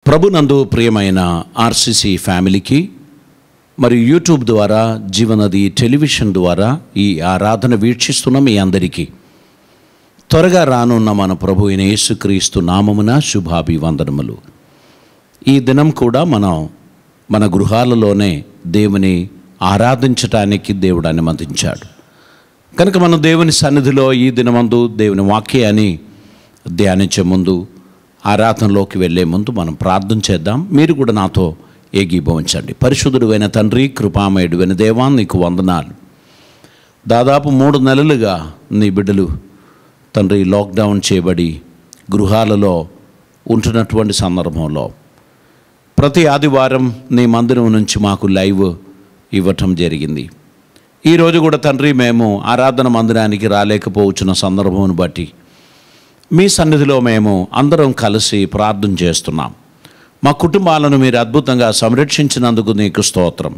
ప్రభునందు ప్రియమైన ఆర్సీసీ ఫ్యామిలీకి మరియు యూట్యూబ్ ద్వారా జీవనది టెలివిజన్ ద్వారా ఈ ఆరాధన వీక్షిస్తున్న మీ అందరికీ త్వరగా రానున్న మన ప్రభు అయిన యేసుక్రీస్తు నామమున శుభాభివందనములు. ఈ దినం కూడా మనం మన గృహాలలోనే దేవుని ఆరాధించటానికి దేవుడు అనుమతించాడు. కనుక మనం దేవుని సన్నిధిలో ఈ దినమందు దేవుని వాక్యాన్ని ధ్యానించే ముందు, ఆరాధనలోకి వెళ్ళే ముందు మనం ప్రార్థన చేద్దాం. మీరు కూడా నాతో ఏకీభవించండి. పరిశుద్ధుడైన తండ్రి, కృపామయుడైన దేవా, నీకు వందనాలు. దాదాపు 3 నెలలుగా నీ బిడ్డలు తండ్రి లాక్డౌన్ చేయబడి గృహాలలో ఉంటున్నటువంటి సందర్భంలో ప్రతి ఆదివారం నీ మందిరం నుంచి మాకు లైవ్ ఇవ్వటం జరిగింది. ఈరోజు కూడా తండ్రి మేము ఆరాధన మందిరానికి రాలేకపోవచ్చున్న సందర్భం బట్టి మీ సన్నిధిలో మేము అందరం కలిసి ప్రార్థన చేస్తున్నాం. మా కుటుంబాలను మీరు అద్భుతంగా సంరక్షించినందుకు నీకు స్తోత్రం.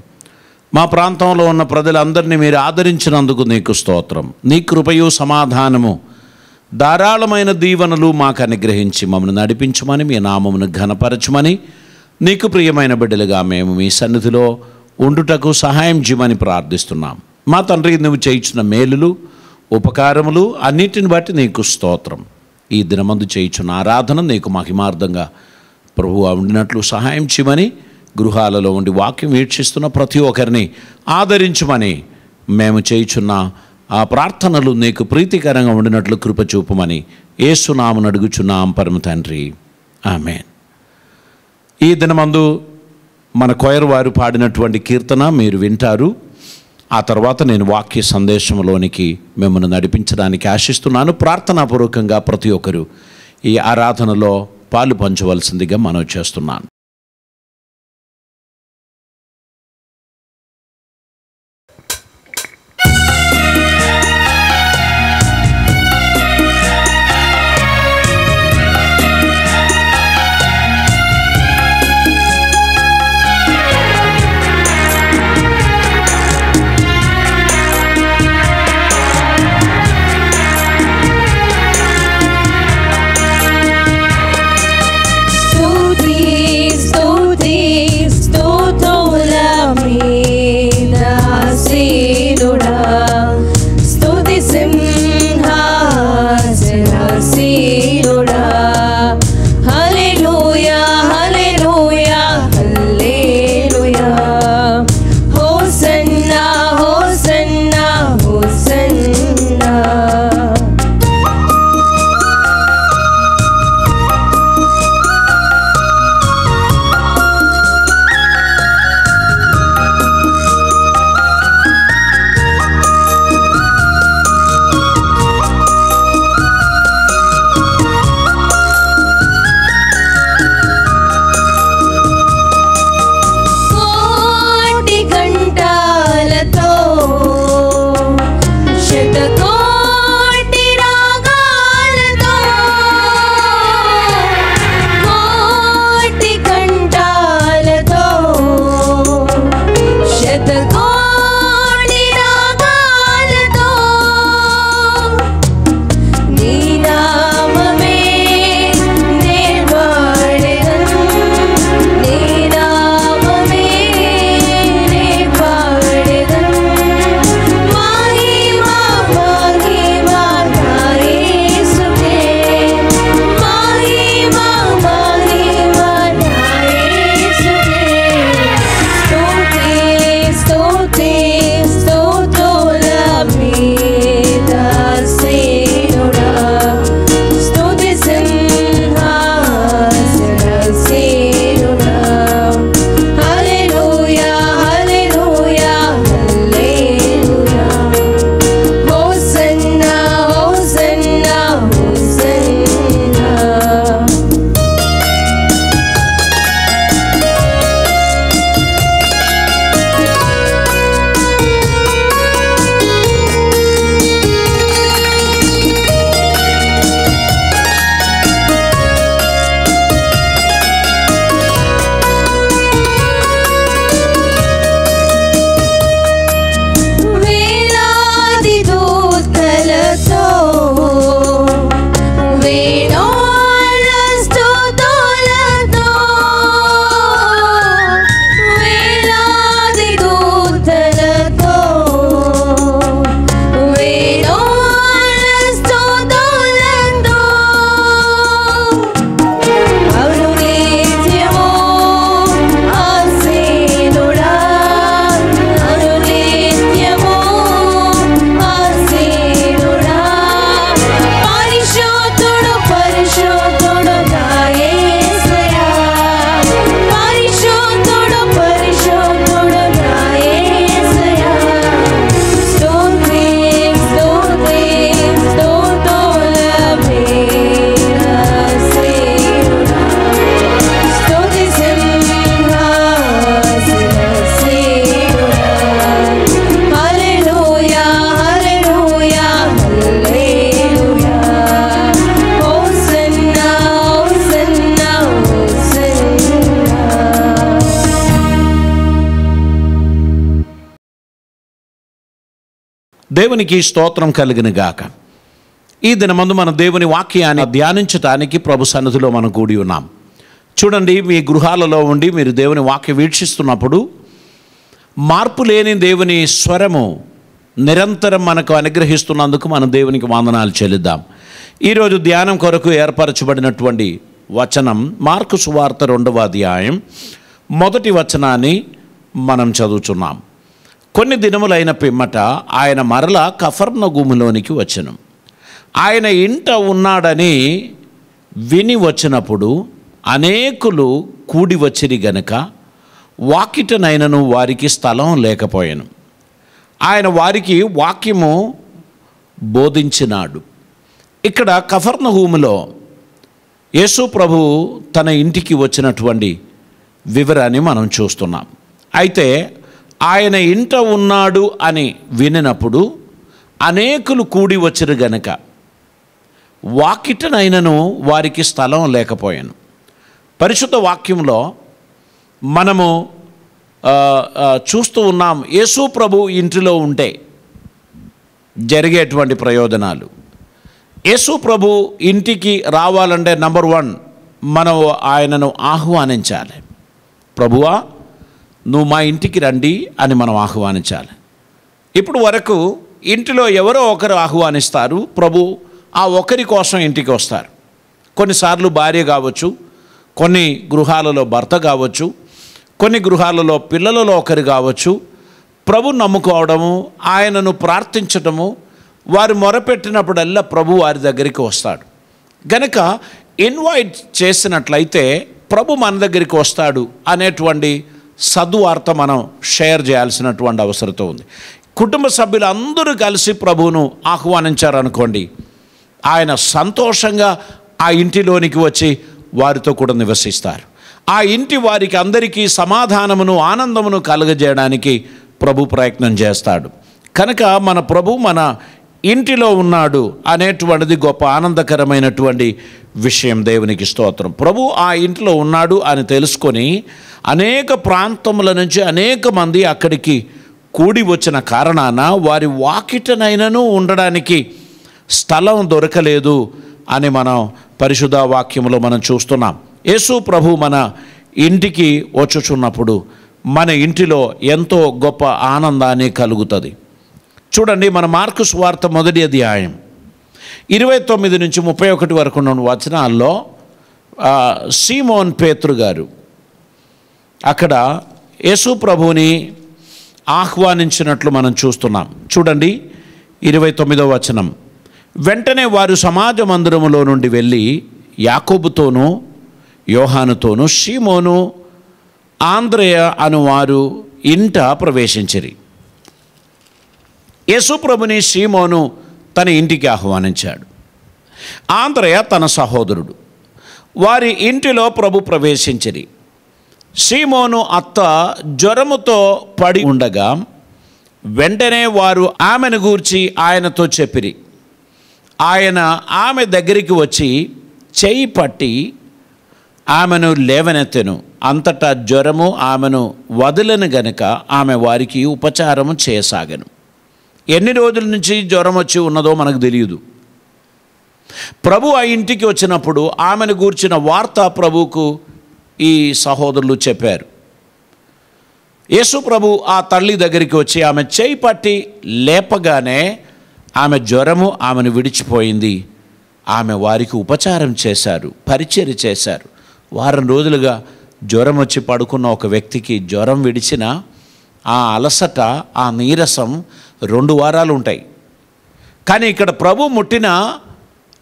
మా ప్రాంతంలో ఉన్న ప్రజలందరినీ మీరు ఆదరించినందుకు నీకు స్తోత్రం. నీ కృపయు సమాధానము ధారాళమైన దీవెనలు మాకు అనుగ్రహించి మమ్మల్ని నడిపించమని, మీ నామమును ఘనపరచమని, నీకు ప్రియమైన బిడ్డలుగా మేము మీ సన్నిధిలో ఉండుటకు సహాయం చేయమని ప్రార్థిస్తున్నాం. మా తండ్రి, నువ్వు చేయించిన మేలులు ఉపకారములు అన్నిటిని బట్టి నీకు స్తోత్రం. ఈ దినమందు చేయించిన ఆరాధన నీకు మహిమార్థంగా ప్రభువా ఉండినట్లు సహాయం చేయమని, గృహాలలో ఉండి వాక్యం వీక్షిస్తున్న ప్రతి ఒక్కరిని ఆదరించమని, మేము చేయుచున్న ఆ ప్రార్థనలు నీకు ప్రీతికరంగా ఉండినట్లు కృప చూపమని యేసు నామమున అడుగుచున్నాం పరమ తండ్రి, ఆమేన్. ఈ దినమందు మన కొయర్ వారు పాడినటువంటి కీర్తన మీరు వింటారు. ఆ తర్వాత నేను వాక్య సందేశంలోనికి మిమ్మల్ని నడిపించడానికి ఆశిస్తున్నాను. ప్రార్థనాపూర్వకంగా ప్రతి ఒక్కరూ ఈ ఆరాధనలో పాలు పంచవలసిందిగా మనవి చేస్తున్నాను. స్తుతి దేవునికి స్తోత్రం కలుగును గాక. ఈ దినమందు మన దేవుని వాక్యాన్ని ధ్యానించడానికి ప్రభు సన్నిధిలో మనం కూడి ఉన్నాం. చూడండి, మీ గృహాలలో ఉండి మీరు దేవుని వాక్యం వీక్షిస్తున్నప్పుడు మార్పు లేని దేవుని స్వరము నిరంతరం మనకు అనుగ్రహిస్తున్నందుకు మనం దేవునికి వందనాలు చెల్లిద్దాం. ఈరోజు ధ్యానం కొరకు ఏర్పరచబడినటువంటి వచనం మార్కు సువార్త 2వ అధ్యాయం 1వ వచనాన్ని మనం చదువుచున్నాం. కొన్ని దినములైన పిమ్మట ఆయన మరల కఫర్నహూములోనికి వచ్చెను. ఆయన ఇంట ఉన్నాడని విని వచ్చినప్పుడు అనేకులు కూడి వచ్చిరి గనుక వాకిటనైనను వారికి స్థలం లేకపోయాను. ఆయన వారికి వాక్యము బోధించినాడు. ఇక్కడ కఫర్నహూములో యేసు ప్రభు తన ఇంటికి వచ్చినటువంటి వివరాన్ని మనం చూస్తున్నాం. అయితే ఆయన ఇంట ఉన్నాడు అని వినినప్పుడు అనేకులు కూడి వచ్చిరు గనుక వాకిటనైనను వారికి స్థలం లేకపోయాను. పరిశుద్ధ వాక్యంలో మనము చూస్తూ ఉన్నాం, యేసు ప్రభు ఇంటిలో ఉంటే జరిగేటువంటి ప్రయోజనాలు. యేసు ప్రభు ఇంటికి రావాలంటే నంబర్ 1 మనం ఆయనను ఆహ్వానించాలి. ప్రభువా, నువ్వు మా ఇంటికి రండి అని మనం ఆహ్వానించాలి. ఇప్పుడు వరకు ఇంటిలో ఎవరో ఒకరు ఆహ్వానిస్తారు, ప్రభు ఆ ఒకరి కోసం ఇంటికి వస్తారు. కొన్నిసార్లు భార్య కావచ్చు, కొన్ని గృహాలలో భర్త కావచ్చు, కొన్ని గృహాలలో పిల్లలలో ఒకరు కావచ్చు. ప్రభు నమ్ముకోవడము, ఆయనను ప్రార్థించటము, వారు మొరపెట్టినప్పుడల్లా ప్రభు వారి దగ్గరికి వస్తాడు. గనక ఇన్వైట్ చేసినట్లయితే ప్రభు మన దగ్గరికి వస్తాడు అనేటువంటి సద్వార్త మనం షేర్ చేయాల్సినటువంటి అవసరం ఉంది. కుటుంబ సభ్యులు అందరూ కలిసి ప్రభువును ఆహ్వానించారనుకోండి, ఆయన సంతోషంగా ఆ ఇంటిలోనికి వచ్చి వారితో కూడా నివసిస్తారు. ఆ ఇంటి వారికి అందరికీ సమాధానమును ఆనందమును కలుగజేయడానికి ప్రభు ప్రయత్నం చేస్తాడు. కనుక మన ప్రభు మన ఇంటిలో ఉన్నాడు అనేటువంటిది గొప్ప ఆనందకరమైనటువంటి విషయం. దేవునికి స్తోత్రం. ప్రభు ఆ ఇంట్లో ఉన్నాడు అని తెలుసుకొని అనేక ప్రాంతముల నుంచి అనేక మంది అక్కడికి కూడి వచ్చిన కారణాన వారి వాకిటనైనను ఉండడానికి స్థలం దొరకలేదు అని మనం పరిశుద్ధ వాక్యంలో మనం చూస్తున్నాం. యేసు ప్రభు మన ఇంటికి వచ్చుచున్నప్పుడు మన ఇంటిలో ఎంతో గొప్ప ఆనందాన్ని కలుగుతుంది. చూడండి, మన మార్కు సువార్త 1వ అధ్యాయం 29 నుంచి 31 వరకు ఉన్న వచనాల్లో సీమోన్ పేతురు గారు అక్కడ యేసు ప్రభువుని ఆహ్వానించినట్లు మనం చూస్తున్నాం. చూడండి, 29వ వచనం. వెంటనే వారు సమాజ మందిరములో నుండి వెళ్ళి యాకోబుతోనూ యోహానుతోనూ సీమోను ఆంద్రేయ అనువారు ఇంట ప్రవేశించిరి. యేసు ప్రభుని సీమోను తన ఇంటికి ఆహ్వానించాడు. ఆంద్రేయ తన సహోదరుడు. వారి ఇంటిలో ప్రభు ప్రవేశించిరి. సీమోను అత్త జ్వరముతో పడి ఉండగా వెంటనే వారు ఆమెను గూర్చి ఆయనతో చెప్పిరి. ఆయన ఆమె దగ్గరికి వచ్చి చేయి పట్టి ఆమెను లేవనెత్తెను. అంతటా జ్వరము ఆమెను వదలను గనుక ఆమె వారికి ఉపచారము చేయసాగను. ఎన్ని రోజుల నుంచి జ్వరం వచ్చి ఉన్నదో మనకు తెలియదు. ప్రభు ఆ ఇంటికి వచ్చినప్పుడు ఆమెను గూర్చిన వార్త ప్రభువుకు ఈ సహోదరులు చెప్పారు. యేసు ప్రభు ఆ తల్లి దగ్గరికి వచ్చి ఆమె చేయి పట్టి లేపగానే ఆమె జ్వరము ఆమెను విడిచిపోయింది. ఆమె వారికి ఉపచారం చేశారు, పరిచర్య చేశారు. వారం రోజులుగా జ్వరం వచ్చి పడుకున్న ఒక వ్యక్తికి జ్వరం విడిచిన ఆ అలసట, ఆ నీరసం 2 వారాలు ఉంటాయి. కానీ ఇక్కడ ప్రభు ముట్టిన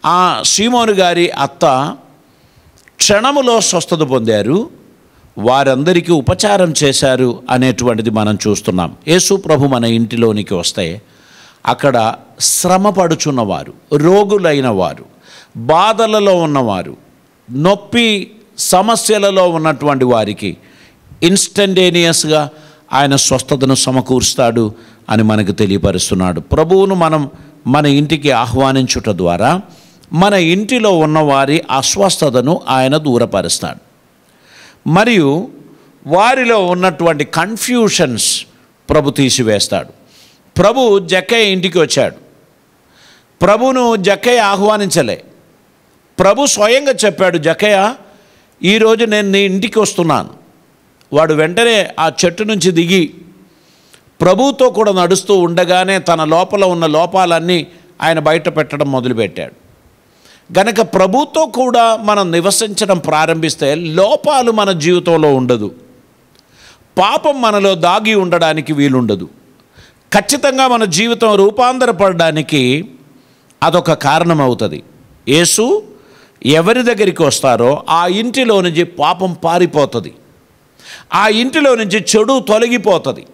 ఆ సీమోను గారి అత్త క్షణములో స్వస్థత పొందారు. వారందరికీ ఉపచారం చేశారు అనేటువంటిది మనం చూస్తున్నాం. యేసు ప్రభు మన ఇంటిలోనికి వస్తే అక్కడ శ్రమ పడుచున్నవారు, రోగులైన వారు, బాధలలో ఉన్నవారు, నొప్పి సమస్యలలో ఉన్నటువంటి వారికి ఇన్స్టంటేనియస్గా ఆయన స్వస్థతను సమకూరుస్తాడు అని మనకు తెలియపరుస్తున్నాడు. ప్రభువును మనం మన ఇంటికి ఆహ్వానించుట ద్వారా మన ఇంటిలో ఉన్నవారి అస్వస్థతను ఆయన దూరపరుస్తాడు. మరియు వారిలో ఉన్నటువంటి కన్ఫ్యూషన్స్ ప్రభు తీసివేస్తాడు. ప్రభు జక్కయ్య ఇంటికి వచ్చాడు. ప్రభును జక్కయ్య ఆహ్వానించలే. ప్రభు స్వయంగా చెప్పాడు, జక్కయ్య ఈరోజు నేను నీ ఇంటికి వస్తున్నాను. వాడు వెంటనే ఆ చెట్టు నుంచి దిగి ప్రభువుతో కూడా నడుస్తూ ఉండగానే తన లోపల ఉన్న లోపాలన్నీ ఆయన బయట పెట్టడం మొదలుపెట్టాడు. గనక ప్రభుతో కూడా మనం నివసించడం ప్రారంభిస్తే లోపాలు మన జీవితంలో ఉండదు, పాపం మనలో దాగి ఉండడానికి వీలుండదు. ఖచ్చితంగా మన జీవితం రూపాంతరపడడానికి అదొక కారణం అవుతుంది. యేసు ఎవరి దగ్గరికి వస్తారో ఆ ఇంటిలో నుంచి పాపం పారిపోతుంది, ఆ ఇంటిలో నుంచి చెడు తొలగిపోతుంది,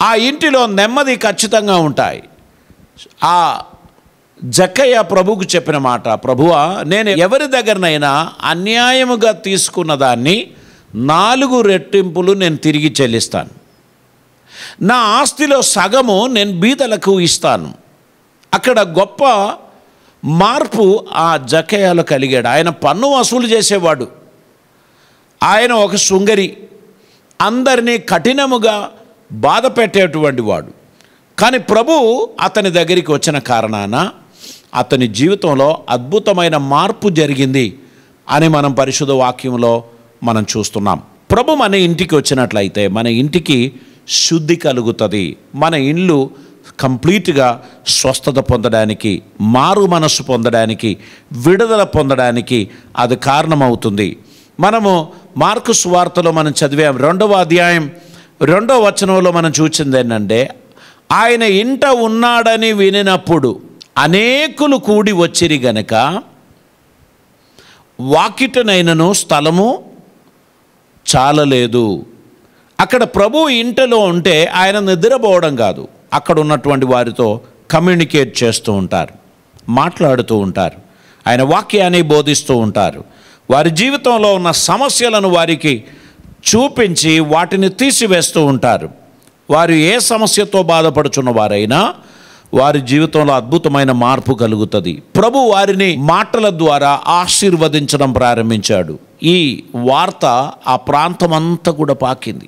ఆ ఇంటిలో నెమ్మది ఖచ్చితంగా ఉంటాయి. ఆ జక్కయ్య ప్రభువుకు చెప్పిన మాట, ప్రభువా నేను ఎవరి దగ్గరనైనా అన్యాయముగా తీసుకున్న దాన్ని 4 రెట్టింపులు నేను తిరిగి చెల్లిస్తాను, నా ఆస్తిలో సగము నేను బీదలకు ఇస్తాను. అక్కడ గొప్ప మార్పు ఆ జక్కయ్యలో కలిగాడు. ఆయన పన్ను వసూలు చేసేవాడు, ఆయన ఒక శృంగరి, అందరినీ కఠినముగా బాధ పెట్టేటువంటి వాడు. కానీ ప్రభు అతని దగ్గరికి వచ్చిన కారణాన అతని జీవితంలో అద్భుతమైన మార్పు జరిగింది అని మనం పరిశుద్ధ వాక్యంలో మనం చూస్తున్నాం. ప్రభు మన ఇంటికి వచ్చినట్లయితే మన ఇంటికి శుద్ధి కలుగుతుంది, మన ఇల్లు కంప్లీట్గా స్వస్థత పొందడానికి, మారు మనస్సు పొందడానికి, విడుదల పొందడానికి అది కారణమవుతుంది. మనము మార్కు సువార్తలో మనం చదివాం, 2వ అధ్యాయం 2వ వచనంలో మనం చూసింది ఏంటంటే, ఆయన ఇంట ఉన్నాడని వినినప్పుడు అనేకులు కూడి వచ్చిరి గనక వాకిటనైనను స్థలము చాలలేదు. అక్కడ ప్రభు ఇంటిలో ఉంటే ఆయన నిద్రపోవడం కాదు, అక్కడ ఉన్నటువంటి వారితో కమ్యూనికేట్ చేస్తూ ఉంటారు, మాట్లాడుతూ ఉంటారు, ఆయన వాక్యాన్ని బోధిస్తూ ఉంటారు, వారి జీవితంలో ఉన్న సమస్యలను వారికి చూపించి వాటిని తీసివేస్తూ ఉంటారు. వారు ఏ సమస్యతో బాధపడుచున్న వారైనా వారి జీవితంలో అద్భుతమైన మార్పు కలుగుతుంది. ప్రభు వారిని మాటల ద్వారా ఆశీర్వదించడం ప్రారంభించాడు. ఈ వార్త ఆ ప్రాంతం అంతా కూడా పాకింది.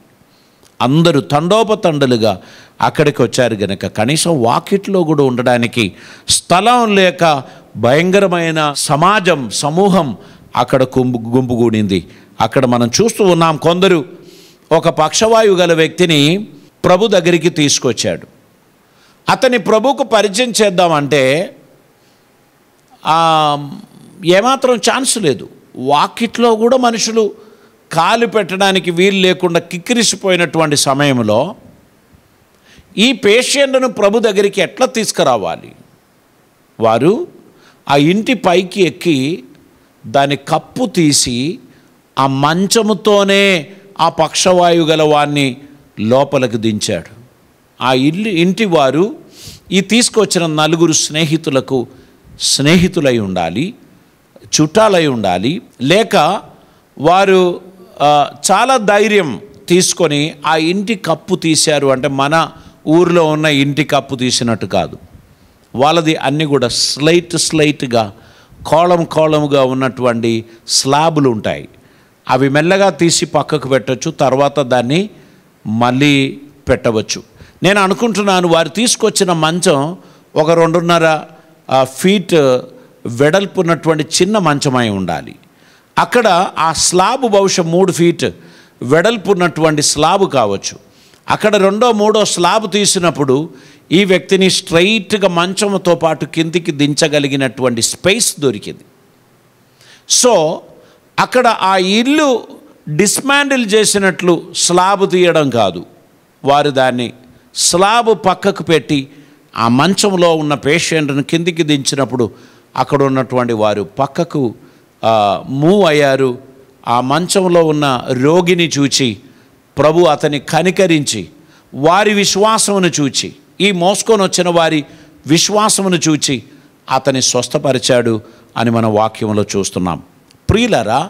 అందరూ తండోపతండలుగా అక్కడికి వచ్చారు గనక కనీసం వాకిట్లో కూడా ఉండడానికి స్థలం లేక భయంకరమైన సమూహం అక్కడ గుంపుగూడింది. అక్కడ మనం చూస్తూ ఉన్నాం, కొందరు ఒక పక్షవాయువు గల వ్యక్తిని ప్రభు దగ్గరికి తీసుకొచ్చాడు. అతని ప్రభుకు పరిచయం చేద్దామంటే ఏమాత్రం ఛాన్స్ లేదు. వాకిట్లో కూడా మనుషులు కాలు పెట్టడానికి వీలు లేకుండా కిక్కిరిసిపోయినటువంటి సమయంలో ఈ పేషెంట్ను ప్రభు దగ్గరికి ఎట్లా తీసుకురావాలి? వారు ఆ ఇంటి పైకి ఎక్కి దాని కప్పు తీసి ఆ మంచముతోనే ఆ పక్షవాయువు గల వాడిని లోపలికి దించాడు. ఆ ఇంటి వారు ఈ తీసుకొచ్చిన 4 స్నేహితులకు స్నేహితులై ఉండాలి, చుట్టాలై ఉండాలి, లేక వారు చాలా ధైర్యం తీసుకొని ఆ ఇంటి కప్పు తీశారు. అంటే మన ఊరిలో ఉన్న ఇంటి కప్పు తీసినట్టు కాదు, వాళ్ళది అన్నీ కూడా స్లైట్గా కోళముగా ఉన్నటువంటి స్లాబులు ఉంటాయి. అవి మెల్లగా తీసి పక్కకు పెట్టవచ్చు, తర్వాత దాన్ని మళ్ళీ పెట్టవచ్చు. నేను అనుకుంటున్నాను వారు తీసుకొచ్చిన మంచం ఒక 2.5 ఫీట్ వెడల్పున్నటువంటి చిన్న మంచమై ఉండాలి. అక్కడ ఆ స్లాబు బహుశా 3 ఫీట్ వెడల్పున్నటువంటి స్లాబు కావచ్చు. అక్కడ 2వ 3వ స్లాబు తీసినప్పుడు ఈ వ్యక్తిని స్ట్రైట్గా మంచంతో పాటు కిందికి దించగలిగినటువంటి స్పేస్ దొరికింది. సో అక్కడ ఆ ఇల్లు డిస్మాండిల్ చేసినట్లు స్లాబు తీయడం కాదు, వారు దాన్ని స్లాబు పక్కకు పెట్టి ఆ మంచంలో ఉన్న పేషెంట్ను కిందికి దించినప్పుడు అక్కడ ఉన్నటువంటి వారు పక్కకు మూవ్ అయ్యారు. ఆ మంచంలో ఉన్న రోగిని చూచి ప్రభు అతని కనికరించి వారి విశ్వాసమును చూచి, ఈ మోసుకొని వచ్చిన వారి విశ్వాసమును చూచి అతని స్వస్థపరిచాడు అని మన వాక్యంలో చూస్తున్నాం. ప్రియులారా,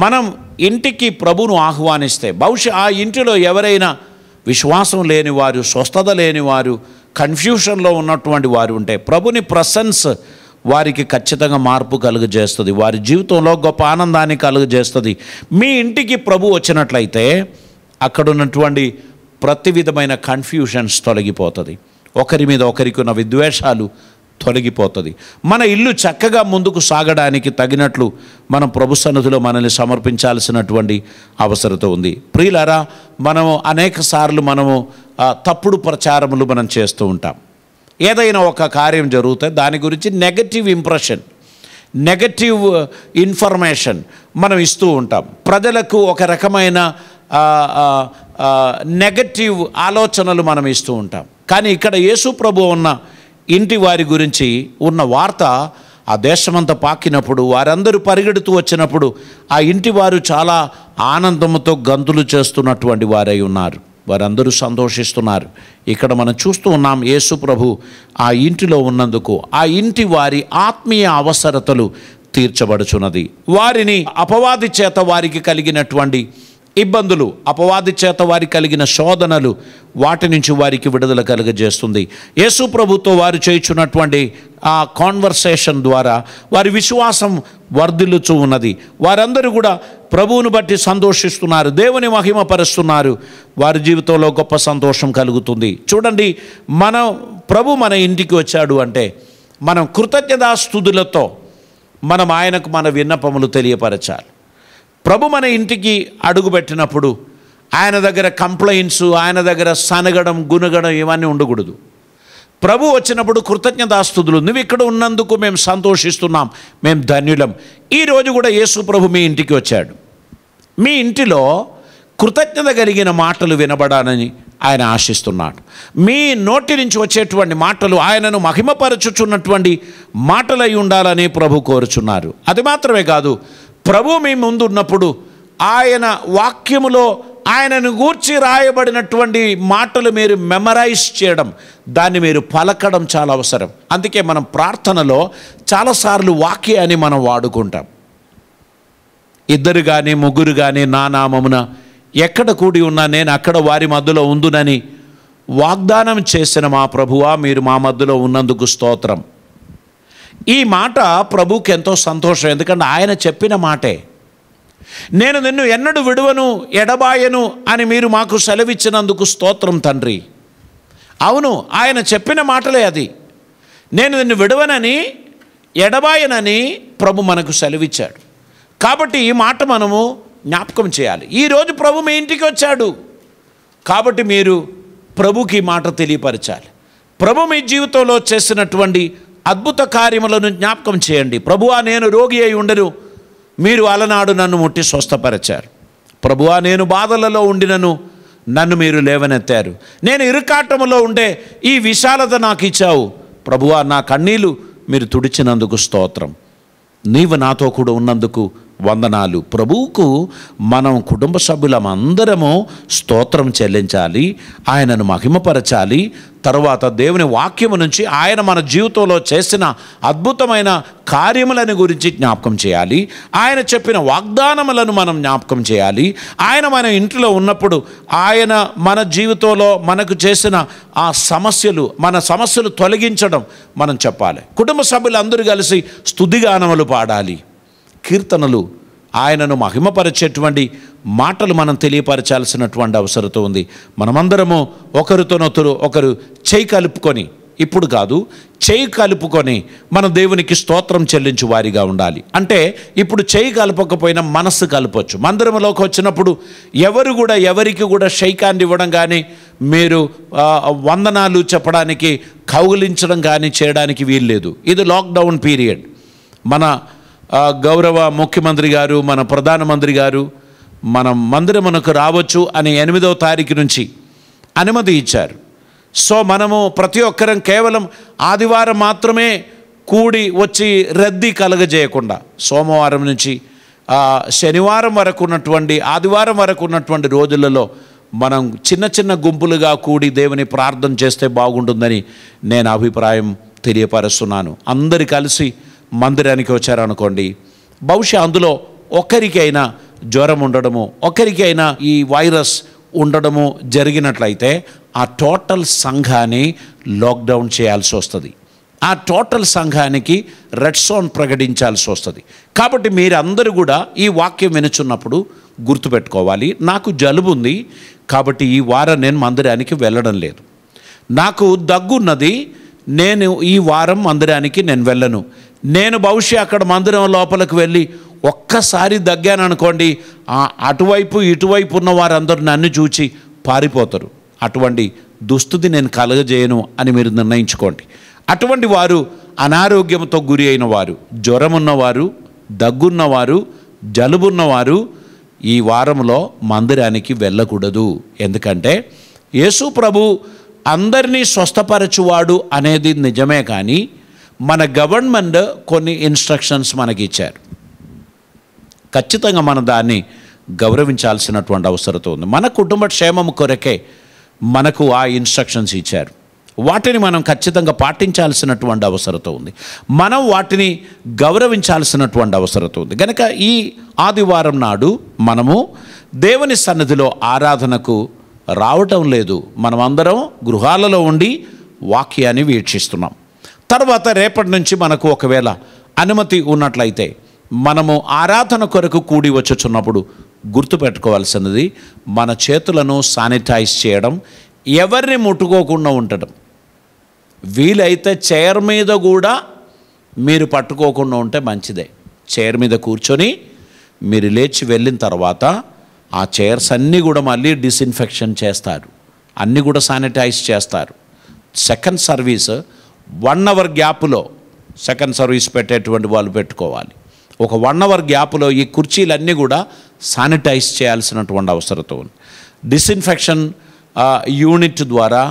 మనం ఇంటికి ప్రభును ఆహ్వానిస్తే బహుశా ఆ ఇంటిలో ఎవరైనా విశ్వాసం లేనివారు, స్వస్థత లేనివారు, కన్ఫ్యూషన్లో ఉన్నటువంటి వారు ఉంటే ప్రభుని ప్రెసెన్స్ వారికి ఖచ్చితంగా మార్పు కలుగజేస్తుంది, వారి జీవితంలో గొప్ప ఆనందాన్ని కలుగజేస్తుంది. మీ ఇంటికి ప్రభు వచ్చినట్లయితే అక్కడ ఉన్నటువంటి ప్రతి విధమైన కన్ఫ్యూషన్స్ తొలగిపోతుంది. ఒకరి మీద ఒకరికి ఉన్న విద్వేషాలు తొలగిపోతుంది. మన ఇల్లు చక్కగా ముందుకు సాగడానికి తగినట్లు మనం ప్రభు సన్నిధిలో మనల్ని సమర్పించాల్సినటువంటి అవసరత ఉంది. ప్రియులారా, మనము అనేక సార్లు తప్పుడు ప్రచారములు మనం చేస్తూ ఉంటాం. ఏదైనా ఒక కార్యం జరుగుతే దాని గురించి నెగటివ్ ఇంప్రెషన్, నెగటివ్ ఇన్ఫర్మేషన్ మనం ఇస్తూ ఉంటాం. ప్రజలకు ఒక రకమైన నెగటివ్ ఆలోచనలు మనం ఇస్తూ ఉంటాం. కానీ ఇక్కడ యేసు ప్రభు ఉన్న ఇంటి వారి గురించి ఉన్న వార్త ఆ దేశమంతా పాకినప్పుడు, వారందరూ పరిగెడుతూ వచ్చినప్పుడు ఆ ఇంటి వారు చాలా ఆనందంతో గంతులు చేస్తున్నటువంటి వారై ఉన్నారు. వారందరూ సంతోషిస్తున్నారు. ఇక్కడ మనం చూస్తూ ఉన్నాం, యేసు ప్రభు ఆ ఇంటిలో ఉన్నందుకు ఆ ఇంటి వారి ఆత్మీయ అవసరతలు తీర్చబడుచున్నది. వారిని అపవాది చేత వారికి కలిగినటువంటి ఇబ్బందులు, అపవాది చేత వారికి కలిగిన శోధనలు, వాటి నుంచి వారికి విడుదల కలుగజేస్తుంది. యేసు ప్రభుతో వారు చేయుచున్నటువంటి ఆ కాన్వర్సేషన్ ద్వారా వారి విశ్వాసం వర్ధిల్లుచూ ఉన్నది. వారందరూ కూడా ప్రభువును బట్టి సంతోషిస్తున్నారు, దేవుని మహిమపరుస్తున్నారు. వారి జీవితంలో గొప్ప సంతోషం కలుగుతుంది. చూడండి, ప్రభు మన ఇంటికి వచ్చాడు అంటే మనం కృతజ్ఞతాస్తుతులతో మనం ఆయనకు మన విన్నపములు తెలియపరచాలి. ప్రభు మన ఇంటికి అడుగుపెట్టినప్పుడు ఆయన దగ్గర కంప్లైంట్స్, ఆయన దగ్గర సనగడం, గునగడం ఇవన్నీ ఉండకూడదు. ప్రభు వచ్చినప్పుడు కృతజ్ఞతాస్తుతులు, నువ్వు ఇక్కడ ఉన్నందుకు మేము సంతోషిస్తున్నాం, మేము ధన్యులం. ఈరోజు కూడా యేసు ప్రభు మీ ఇంటికి వచ్చాడు. మీ ఇంటిలో కృతజ్ఞత కలిగిన మాటలు వినబడాలని ఆయన ఆశిస్తున్నాడు. మీ నోటి నుంచి వచ్చేటువంటి మాటలు ఆయనను మహిమపరచుచున్నటువంటి మాటలై ఉండాలని ప్రభు కోరుచున్నారు. అది మాత్రమే కాదు, ప్రభు మీ ముందు ఉన్నప్పుడు ఆయన వాక్యములో ఆయనను గూర్చి రాయబడినటువంటి మాటలు మీరు మెమరైజ్ చేయడం, దాన్ని మీరు పలకడం చాలా అవసరం. అందుకే మనం ప్రార్థనలో చాలాసార్లు వాక్యాన్ని మనం వాడుకుంటాం. 2 కానీ 3 కానీ నా నామమున ఎక్కడ కూడి ఉన్నా నేను అక్కడ వారి మధ్యలో ఉందునని వాగ్దానం చేసిన మా ప్రభువా, మీరు మా మధ్యలో ఉన్నందుకు స్తోత్రం. ఈ మాట ప్రభువుకి ఎంతో సంతోషం. ఎందుకంటే ఆయన చెప్పిన మాటే, నేను నిన్ను ఎన్నడూ విడువను ఎడబాయను అని మీరు మాకు సెలవిచ్చినందుకు స్తోత్రం తండ్రి. అవును, ఆయన చెప్పిన మాటలే అది. నేను నిన్ను విడువనని ఎడబాయనని ప్రభు మనకు సెలవిచ్చాడు. కాబట్టి ఈ మాట మనము జ్ఞాపకం చేయాలి. ఈరోజు ప్రభు మీ ఇంటికి వచ్చాడు కాబట్టి మీరు ప్రభుకి ఈ మాట తెలియపరచాలి. ప్రభు మీ జీవితంలో చేసినటువంటి అద్భుత కార్యములను జ్ఞాపకం చేయండి. ప్రభువా, నేను రోగి అయి ఉండను, మీరు అలనాడు నన్ను ముట్టి స్వస్థపరిచారు. ప్రభువా, నేను బాధలలో ఉండినను నన్ను మీరు లేవనెత్తారు. నేను ఇరుకాటములో ఉండే ఈ విశాలత నాకు ఇచ్చావు. ప్రభువా, నా కన్నీళ్లు మీరు తుడిచినందుకు స్తోత్రం. నీవు నాతో కూడా ఉన్నందుకు వందనాలు. ప్రభువుకు మనం కుటుంబ సభ్యులమందరము స్తోత్రం చెల్లించాలి, ఆయనను మహిమపరచాలి. తరువాత దేవుని వాక్యము నుంచి ఆయన మన జీవితంలో చేసిన అద్భుతమైన కార్యములను గురించి జ్ఞాపకం చేయాలి. ఆయన చెప్పిన వాగ్దానములను మనం జ్ఞాపకం చేయాలి. ఆయన మన ఇంట్లో ఉన్నప్పుడు ఆయన మన జీవితంలో మనకు చేసిన ఆ మన సమస్యలు తొలగించడం మనం చెప్పాలి. కుటుంబ సభ్యులందరూ కలిసి స్తుతిగానములు పాడాలి, కీర్తనలు, ఆయనను మహిమపరిచేటువంటి మాటలు మనం తెలియపరచాల్సినటువంటి అవసరత ఉంది. మనమందరము ఒకరు చేయి కలుపుకొని, ఇప్పుడు కాదు, చేయి కలుపుకొని మన దేవునికి స్తోత్రం చెల్లించు వారిగా ఉండాలి. అంటే ఇప్పుడు చేయి కలపకపోయినా మనస్సు కలపవచ్చు. మందిరంలోకి వచ్చినప్పుడు ఎవరికి కూడా షైకాన్ని ఇవ్వడం కానీ, మీరు వందనాలు చెప్పడానికి కౌగిలించడం కానీ చేయడానికి వీల్లేదు. ఇది లాక్డౌన్ పీరియడ్. మన గౌరవ ముఖ్యమంత్రి గారు, మన ప్రధానమంత్రి గారు మన మందిరమునకు రావచ్చు అని 8వ తారీఖు నుంచి అనుమతి ఇచ్చారు. సో మనము ప్రతి ఒక్కరం కేవలం ఆదివారం మాత్రమే కూడి వచ్చి రద్దీ కలగజేయకుండా, సోమవారం నుంచి శనివారం వరకు ఉన్నటువంటి, ఆదివారం వరకు ఉన్నటువంటి రోజులలో మనం చిన్న చిన్న గుంపులుగా కూడి దేవుని ప్రార్థన చేస్తే బాగుంటుందని నేను అభిప్రాయం తెలియపరుస్తున్నాను. అందరు కలిసి మందిరానికి వచ్చారనుకోండి, బహుశా అందులో ఒకరికైనా జ్వరం ఉండడము, ఒకరికైనా ఈ వైరస్ ఉండడము జరిగినట్లయితే ఆ టోటల్ సంఘాన్ని లాక్డౌన్ చేయాల్సి వస్తుంది. ఆ టోటల్ సంఘానికి రెడ్ జోన్ ప్రకటించాల్సి వస్తుంది. కాబట్టి మీరందరూ కూడా ఈ వాక్యం వినుచున్నప్పుడు గుర్తుపెట్టుకోవాలి, నాకు జలుబు ఉంది కాబట్టి ఈ వారం నేను మందిరానికి వెళ్ళడం లేదు. నాకు దగ్గున్నది, నేను ఈ వారం మందిరానికి నేను వెళ్ళను. నేను బహుశా అక్కడ మందిరం లోపలికి వెళ్ళి ఒక్కసారి దగ్గాను అనుకోండి, అటువైపు ఇటువైపు ఉన్న వారందరూ నన్ను చూచి పారిపోతారు. అటువంటి దుస్థితి నేను కలగజేయను అని మీరు నిర్ణయించుకోండి. అటువంటి వారు అనారోగ్యంతో గురి అయిన వారు, జ్వరం ఉన్నవారు, దగ్గున్నవారు, జలుబున్నవారు ఈ వారంలో మందిరానికి వెళ్ళకూడదు. ఎందుకంటే యేసు ప్రభు అందరినీ స్వస్థపరచువాడు అనేది నిజమే, కానీ మన గవర్నమెంట్ కొన్ని ఇన్స్ట్రక్షన్స్ మనకి ఇచ్చారు. ఖచ్చితంగా మనం దాన్ని గౌరవించాల్సినటువంటి అవసరం ఉంది. మన కుటుంబ క్షేమం కొరకే మనకు ఆ ఇన్స్ట్రక్షన్స్ ఇచ్చారు. వాటిని మనం ఖచ్చితంగా పాటించాల్సినటువంటి అవసరం ఉంది. మనం వాటిని గౌరవించాల్సినటువంటి అవసరం ఉంది. కనుక ఈ ఆదివారం నాడు మనము దేవుని సన్నిధిలో ఆరాధనకు రావటం లేదు. మనమందరం గృహాలలో ఉండి వాక్యాన్ని వీక్షిస్తున్నాం. తర్వాత రేపటి నుంచి మనకు ఒకవేళ అనుమతి ఉన్నట్లయితే మనము ఆరాధన కొరకు కూడి వచ్చుచున్నప్పుడు గుర్తుపెట్టుకోవాల్సినది, మన చేతులను శానిటైజ్ చేయడం, ఎవరిని ముట్టుకోకుండా ఉండటం. వీలైతే చైర్ మీద కూడా మీరు పట్టుకోకుండా ఉంటే మంచిదే. చైర్ మీద కూర్చొని మీరు లేచి వెళ్ళిన తర్వాత ఆ చైర్స్ అన్నీ కూడా మళ్ళీ డిస్ఇన్ఫెక్షన్ చేస్తారు, అన్నీ కూడా శానిటైజ్ చేస్తారు. సెకండ్ సర్వీస్ 1 అవర్ గ్యాప్లో సెకండ్ సర్వీస్ పెట్టేటువంటి వాళ్ళు పెట్టుకోవాలి. ఒక 1 అవర్ గ్యాప్లో ఈ కుర్చీలన్నీ కూడా శానిటైజ్ చేయాల్సినటువంటి అవసరం ఉంది. డిస్ఇన్ఫెక్షన్ యూనిట్ ద్వారా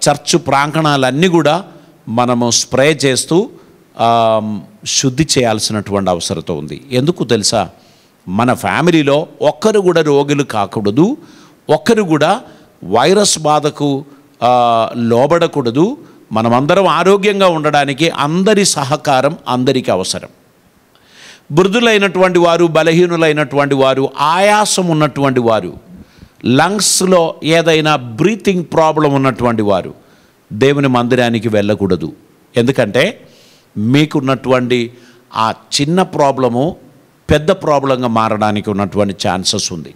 చర్చ్ ప్రాంగణాలన్నీ కూడా మనము స్ప్రే చేస్తూ శుద్ధి చేయాల్సినటువంటి అవసరం ఉంది. ఎందుకు తెలుసా? మన ఫ్యామిలీలో ఒక్కరు కూడా రోగులు కాకూడదు, ఒక్కరు కూడా వైరస్ బాధకు లోబడకూడదు. మనమందరం ఆరోగ్యంగా ఉండడానికి అందరి సహకారం అందరికీ అవసరం. మృదులైనటువంటి వారు, బలహీనులైనటువంటి వారు, ఆయాసం ఉన్నటువంటి వారు, లంగ్స్లో ఏదైనా బ్రీతింగ్ ప్రాబ్లం ఉన్నటువంటి వారు దేవుని మందిరానికి వెళ్ళకూడదు. ఎందుకంటే మీకున్నటువంటి ఆ చిన్న ప్రాబ్లము పెద్ద ప్రాబ్లంగా మారడానికి ఉన్నటువంటి ఛాన్సెస్ ఉంది.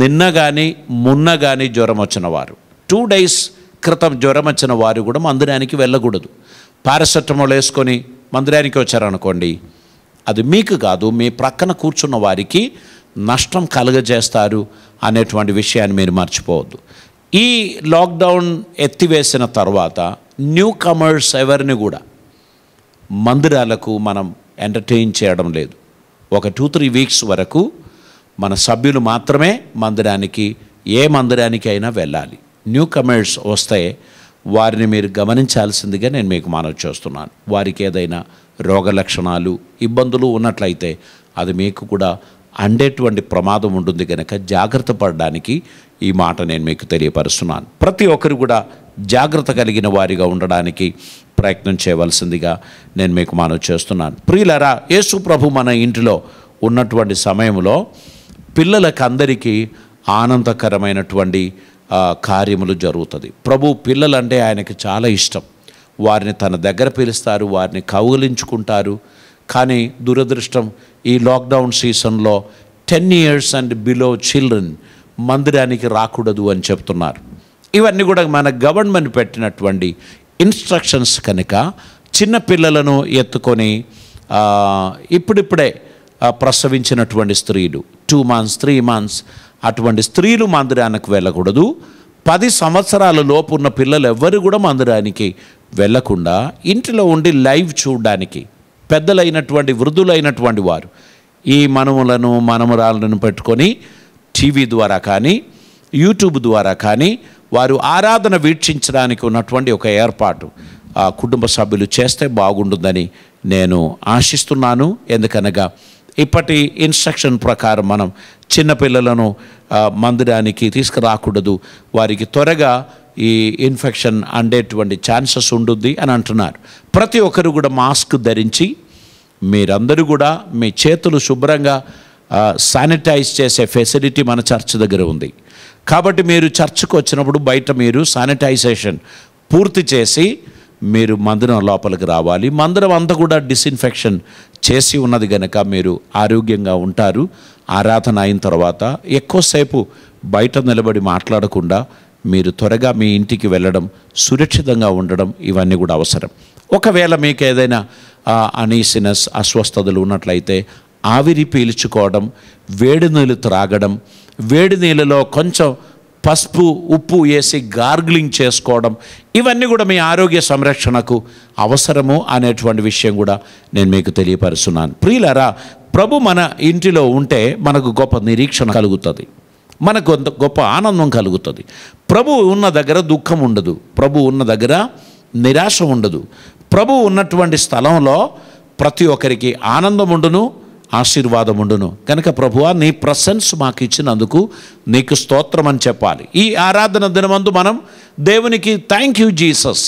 నిన్న కానీ మొన్న కానీ జ్వరం వచ్చిన వారు, 2 days క్రితం జ్వరం వచ్చిన వారు కూడా మందిరానికి వెళ్ళకూడదు. పారాసెటమాల్ వేసుకొని మందిరానికి వచ్చారనుకోండి, అది మీకు కాదు, మీ ప్రక్కన కూర్చున్న వారికి నష్టం కలుగజేస్తారు అనేటువంటి విషయాన్ని మీరు మర్చిపోవద్దు. ఈ లాక్డౌన్ ఎత్తివేసిన తర్వాత న్యూ కమర్స్ ఎవరిని కూడా మందిరాలకు మనం ఎంటర్టైన్ చేయడం లేదు. ఒక 2-3 weeks వరకు మన సభ్యులు మాత్రమే మందిరానికి, ఏ మందిరానికి అయినా వెళ్ళాలి. న్యూ కమర్స్ వస్తే వారిని మీరు గమనించాల్సిందిగా నేను మీకు మనవి చేస్తున్నాను. వారికి ఏదైనా రోగ లక్షణాలు, ఇబ్బందులు ఉన్నట్లయితే అది మీకు కూడా అండేటువంటి ప్రమాదం ఉంటుంది. కనుక జాగ్రత్త పడడానికి ఈ మాట నేను మీకు తెలియపరుస్తున్నాను. ప్రతి ఒక్కరు కూడా జాగ్రత్త కలిగిన వారిగా ఉండడానికి ప్రయత్నం చేయవలసిందిగా నేను మీకు మనవి చేస్తున్నాను. ప్రియులారా, యేసు ప్రభు మన ఇంటిలో ఉన్నటువంటి సమయంలో పిల్లలకు అందరికీ ఆనందకరమైనటువంటి కార్యములు జరుగుతుంది. ప్రభు పిల్లలంటే ఆయనకి చాలా ఇష్టం. వారిని తన దగ్గర పిలుస్తారు, వారిని కౌగిలించుకుంటారు. కానీ దురదృష్టం, ఈ లాక్డౌన్ సీజన్లో 10 years and below చిల్డ్రన్ మందిరానికి రాకూడదు అని చెప్తున్నారు. ఇవన్నీ కూడా మన గవర్నమెంట్ పెట్టినటువంటి ఇన్స్ట్రక్షన్స్. కనుక చిన్న పిల్లలను ఎత్తుకొని ఇప్పుడిప్పుడే ప్రసవించినటువంటి స్త్రీలు, 2 months 3 months అటువంటి స్త్రీలు మందిరానికి వెళ్ళకూడదు. 10 సంవత్సరాల లోపు ఉన్న పిల్లలు ఎవ్వరు కూడా మందిరానికి వెళ్ళకుండా ఇంటిలో ఉండి లైవ్ చూడడానికి, పెద్దలైనటువంటి వృద్ధులైనటువంటి వారు ఈ మనములను మనమురాలను పెట్టుకొని టీవీ ద్వారా కానీ యూట్యూబ్ ద్వారా కానీ వారు ఆరాధన వీక్షించడానికి ఉన్నటువంటి ఒక ఏర్పాటు కుటుంబ సభ్యులు చేస్తే బాగుంటుందని నేను ఆశిస్తున్నాను. ఎందుకనగా ఇప్పటి ఇన్స్ట్రక్షన్ ప్రకారం మనం చిన్నపిల్లలను మందిరానికి తీసుకురాకూడదు, వారికి త్వరగా ఈ ఇన్ఫెక్షన్ అందేటువంటి ఛాన్సెస్ ఉంటుంది అని అంటున్నారు. ప్రతి ఒక్కరు కూడా మాస్క్ ధరించి, మీరందరూ కూడా మీ చేతులు శుభ్రంగా శానిటైజ్ చేసే ఫెసిలిటీ మన చర్చ్ దగ్గర ఉంది. కాబట్టి మీరు చర్చ్కి వచ్చినప్పుడు బయట మీరు శానిటైజేషన్ పూర్తి చేసి మీరు మందిరం లోపలికి రావాలి. మందిరం అంతా కూడా డిస్ఇన్ఫెక్షన్ చేసి ఉన్నది కనుక మీరు ఆరోగ్యంగా ఉంటారు. ఆరాధన అయిన తర్వాత ఎక్కువసేపు బయట నిలబడి మాట్లాడకుండా మీరు త్వరగా మీ ఇంటికి వెళ్ళడం, సురక్షితంగా ఉండడం, ఇవన్నీ కూడా అవసరం. ఒకవేళ మీకు ఏదైనా అనీసినెస్, అస్వస్థతలు ఉన్నట్లయితే ఆవిరి పీల్చుకోవడం, వేడి నీళ్ళు త్రాగడం, వేడి నీళ్ళలో కొంచెం పసుపు, ఉప్పు వేసి గార్గిలింగ్ చేసుకోవడం, ఇవన్నీ కూడా మీ ఆరోగ్య సంరక్షణకు అవసరము అనేటువంటి విషయం కూడా నేను మీకు తెలియపరుస్తున్నాను. ప్రియులారా, ప్రభు మన ఇంటిలో ఉంటే మనకు గొప్ప నిరీక్షణ కలుగుతుంది, మనకు గొప్ప ఆనందం కలుగుతుంది. ప్రభు ఉన్న దగ్గర దుఃఖం ఉండదు, ప్రభు ఉన్న దగ్గర నిరాశ ఉండదు. ప్రభు ఉన్నటువంటి స్థలంలో ప్రతి ఒక్కరికి ఆనందం ఉండును, ఆశీర్వాదం ఉండును. కనుక ప్రభువా, నీ ప్రెసెన్స్ మాకు ఇచ్చినందుకు నీకు స్తోత్రం అని చెప్పాలి. ఈ ఆరాధన దినమందు మనం దేవునికి thank you Jesus,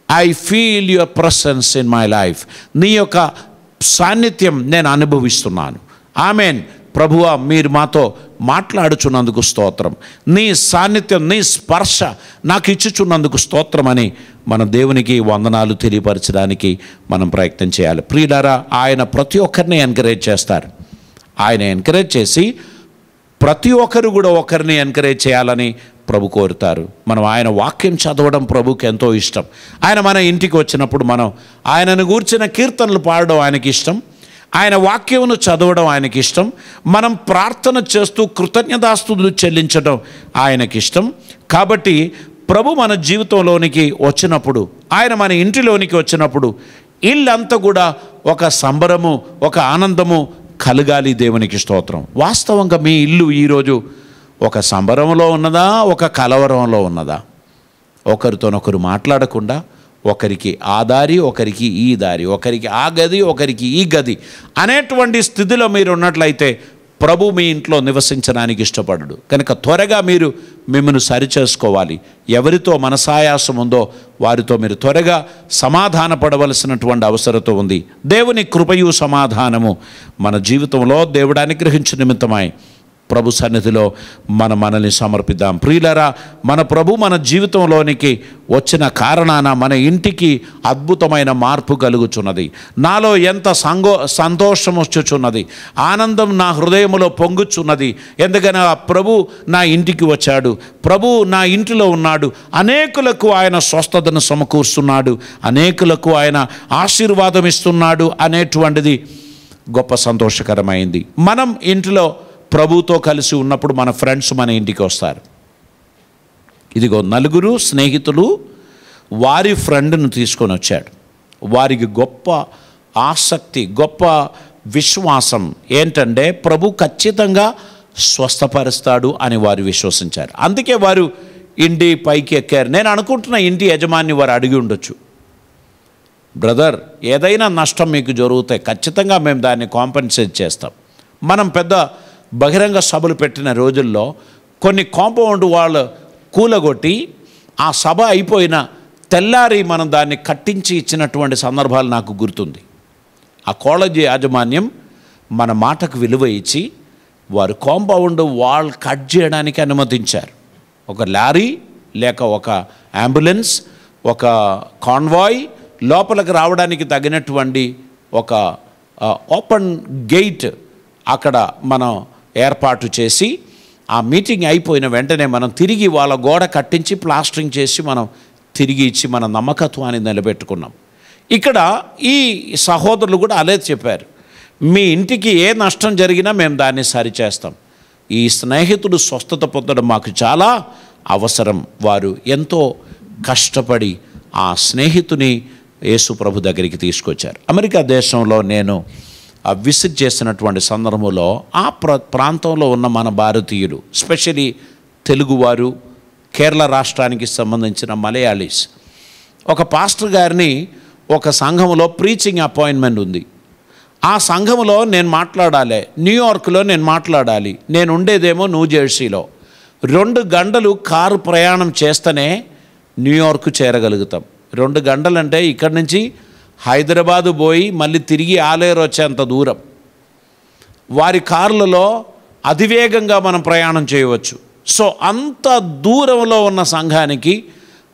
I feel your presence in my life. నీ యొక్క సాన్నిధ్యం నేను అనుభవిస్తున్నాను. ఆమెన్. ప్రభువా, మీరు మాతో మాట్లాడుచున్నందుకు స్తోత్రం, నీ సాన్నిధ్యం, నీ స్పర్శ నాకు ఇచ్చుచున్నందుకు స్తోత్రం అని మన దేవునికి వందనాలు తెలియపరచడానికి మనం ప్రయత్నం చేయాలి. ప్రియులారా, ఆయన ప్రతి ఒక్కరిని ఎంకరేజ్ చేస్తారు. ఆయన ఎంకరేజ్ చేసి ప్రతి ఒక్కరు కూడా ఒకరిని ఎంకరేజ్ చేయాలని ప్రభు కోరుతారు. మనం ఆయన వాక్యం చదవడం ప్రభుకి ఎంతో ఇష్టం. ఆయన మన ఇంటికి వచ్చినప్పుడు మనం ఆయనను గూర్చిన కీర్తనలు పాడడం ఆయనకి ఇష్టం, ఆయన వాక్యమును చదవడం ఆయనకి ఇష్టం, మనం ప్రార్థన చేస్తూ కృతజ్ఞతాస్తుతులు చెల్లించడం ఆయనకి ఇష్టం. కాబట్టి ప్రభు మన జీవితంలోనికి వచ్చినప్పుడు, ఆయన మన ఇంటిలోనికి వచ్చినప్పుడు ఇల్లంతా కూడా ఒక సంబరము, ఒక ఆనందము కలగాలి. దేవునికి స్తోత్రం. వాస్తవంగా మీ ఇల్లు ఈరోజు ఒక సంబరంలో ఉన్నదా, ఒక కలవరంలో ఉన్నదా? ఒకరితోనొకరు మాట్లాడకుండా, ఒకరికి ఆ దారి, ఒకరికి ఈ దారి, ఒకరికి ఆ గది, ఒకరికి ఈ గది అనేటువంటి స్థితిలో మీరు ఉన్నట్లయితే ప్రభు మీ ఇంట్లో నివసించడానికి ఇష్టపడడు. కనుక త్వరగా మీరు మిమ్మల్ని సరిచేసుకోవాలి. ఎవరితో మనసాయాసం ఉందో వారితో మీరు త్వరగా సమాధాన పడవలసినటువంటి అవసరత ఉంది. దేవుని కృపయు సమాధానము మన జీవితంలో దేవుడు అనుగ్రహించు నిమిత్తమై ప్రభు సన్నిధిలో మనల్ని సమర్పిద్దాం. ప్రియులారా, మన ప్రభు మన జీవితంలోనికి వచ్చిన కారణాన మన ఇంటికి అద్భుతమైన మార్పు కలుగుచున్నది. నాలో ఎంత సంతోషం వచ్చుచున్నది, ఆనందం నా హృదయంలో పొంగుచున్నది. ఎందుకని ప్రభు నా ఇంటికి వచ్చాడు, ప్రభు నా ఇంటిలో ఉన్నాడు, అనేకులకు ఆయన స్వస్థతను సమకూరుస్తున్నాడు, అనేకులకు ఆయన ఆశీర్వాదం ఇస్తున్నాడు అనేటువంటిది గొప్ప సంతోషకరమైంది. మనం ఇంటిలో ప్రభుతో కలిసి ఉన్నప్పుడు మన ఫ్రెండ్స్ మన ఇంటికి వస్తారు. ఇదిగో నలుగురు స్నేహితులు వారి ఫ్రెండ్ను తీసుకొని వచ్చాడు. వారికి గొప్ప ఆసక్తి, గొప్ప విశ్వాసం ఏంటంటే ప్రభు ఖచ్చితంగా స్వస్థపరుస్తాడు అని వారు విశ్వసించారు. అందుకే వారు ఇంటి పైకి ఎక్కారు. నేను అనుకుంటున్న ఇంటి యజమాని వారు అడిగి ఉండొచ్చు, బ్రదర్ ఏదైనా నష్టం మీకు జరిగితే ఖచ్చితంగా మేము దాన్ని కాంపెన్సేట్ చేస్తాం. మనం పెద్ద బహిరంగ సభలు పెట్టిన రోజుల్లో కొన్ని కాంపౌండ్ వాళ్ళు కూలగొట్టి ఆ సభ అయిపోయిన తెల్లారి మనం దాన్ని కట్టించి ఇచ్చినటువంటి సందర్భాలు నాకు గుర్తుంది. ఆ కాలేజీ యాజమాన్యం మన మాటకు విలువ ఇచ్చి వారు కాంపౌండ్ వాల్ కట్ చేయడానికి అనుమతించారు. ఒక లారీ లేక ఒక అంబులెన్స్, ఒక కాన్వాయ్ లోపలికి రావడానికి తగినటువంటి ఒక ఓపెన్ గేట్ అక్కడ మనం ఏర్పాటు చేసి ఆ మీటింగ్ అయిపోయిన వెంటనే మనం తిరిగి వాళ్ళ గోడ కట్టించి ప్లాస్టరింగ్ చేసి మనం తిరిగి ఇచ్చి మన నమ్మకత్వాన్ని నిలబెట్టుకున్నాం. ఇక్కడ ఈ సహోదరులు కూడా అదే చెప్పారు, మీ ఇంటికి ఏ నష్టం జరిగినా మేము దాన్ని సరిచేస్తాం. ఈ స్నేహితుడు స్వస్థత పొందడం మాకు చాలా అవసరం. వారు ఎంతో కష్టపడి ఆ స్నేహితుని యేసు ప్రభు దగ్గరికి తీసుకొచ్చారు. అమెరికా దేశంలో నేను విజిట్ చేసినటువంటి సందర్భంలో ఆ ప్రాంతంలో ఉన్న మన భారతీయులు, స్పెషలీ తెలుగువారు, కేరళ రాష్ట్రానికి సంబంధించిన మలయాళీస్, ఒక పాస్టర్ గారిని ఒక సంఘంలో ప్రీచింగ్ అపాయింట్మెంట్ ఉంది. ఆ సంఘంలో నేను మాట్లాడాలి, న్యూయార్క్లో నేను మాట్లాడాలి. నేను ఉండేదేమో న్యూజెర్సీలో. 2 గంటలు కారు ప్రయాణం చేస్తేనే న్యూయార్క్ చేరగలుగుతాం. 2 గంటలంటే ఇక్కడి నుంచి హైదరాబాదు పోయి మళ్ళీ తిరిగి ఆలేరు వచ్చేంత దూరం. వారి కార్లలో అతివేగంగా మనం ప్రయాణం చేయవచ్చు. సో అంత దూరంలో ఉన్న సంఘానికి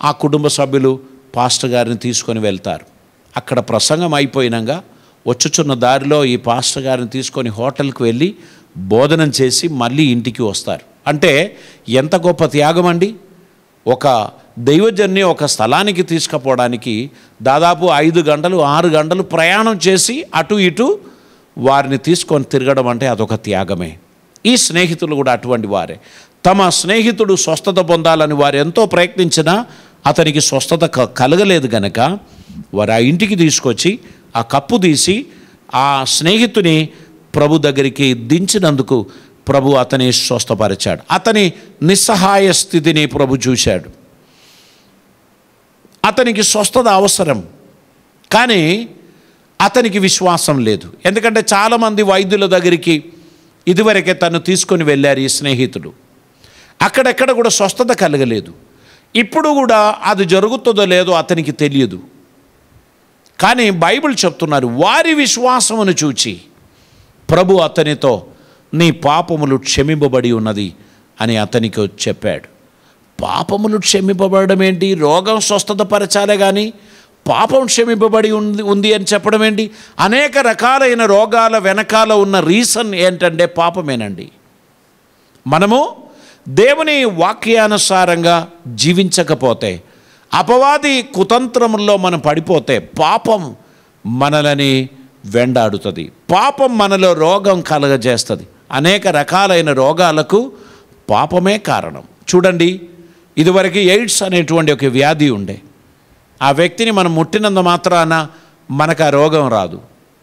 ఆ కుటుంబ సభ్యులు పాస్టర్ గారిని తీసుకొని వెళ్తారు. అక్కడ ప్రసంగం అయిపోయినాక వచ్చుచున్న దారిలో ఈ పాస్టర్ గారిని తీసుకొని హోటల్కి వెళ్ళి భోజనం చేసి మళ్ళీ ఇంటికి వస్తారు. అంటే ఎంత గొప్ప త్యాగం అండి. ఒక దైవజన్ని ఒక స్థలానికి తీసుకుపోవడానికి దాదాపు 5 గంటలు 6 గంటలు ప్రయాణం చేసి అటు ఇటు వారిని తీసుకొని తిరగడం అంటే అదొక త్యాగమే. ఈ స్నేహితులు కూడా అటువంటి వారే. తమ స్నేహితుడు స్వస్థత పొందాలని వారు ఎంతో ప్రయత్నించినా అతనికి స్వస్థత కలగలేదు గనక వారు ఆ ఇంటికి తీసుకొచ్చి ఆ కప్పు తీసి ఆ స్నేహితుని ప్రభు దగ్గరికి దించినందుకు ప్రభు అతని స్వస్థపరిచాడు. అతని నిస్సహాయ స్థితిని ప్రభు చూశాడు. అతనికి స్వస్థత అవసరం, కానీ అతనికి విశ్వాసం లేదు. ఎందుకంటే చాలామంది వైద్యుల దగ్గరికి ఇదివరకే తను తీసుకొని వెళ్ళారు ఈ స్నేహితుడు. అక్కడెక్కడ కూడా స్వస్థత కలగలేదు. ఇప్పుడు కూడా అది జరుగుతుందో లేదో అతనికి తెలియదు. కానీ బైబిల్ చెప్తున్నారు, వారి విశ్వాసమును చూచి ప్రభు అతనితో నీ పాపములు క్షమింపబడి ఉన్నది అని అతనికి చెప్పాడు. పాపములు క్షమింపబడడం ఏంటి? రోగం స్వస్థత పరచాలే కానీ పాపం క్షమింపబడి ఉంది అని చెప్పడం ఏంటి? అనేక రకాలైన రోగాల వెనకాల ఉన్న రీజన్ ఏంటంటే పాపమేనండి. మనము దేవుని వాక్యానుసారంగా జీవించకపోతే, అపవాది కుతంత్రముల్లో మనం పడిపోతే పాపం మనలని వెంటాడుతుంది. పాపం మనలో రోగం కలగజేస్తుంది. అనేక రకాలైన రోగాలకు పాపమే కారణం. చూడండి, ఇదివరకు ఎయిడ్స్ అనేటువంటి ఒక వ్యాధి ఉండే. ఆ వ్యక్తిని మనం ముట్టినంత మాత్రాన మనకు ఆ రోగం రాదు.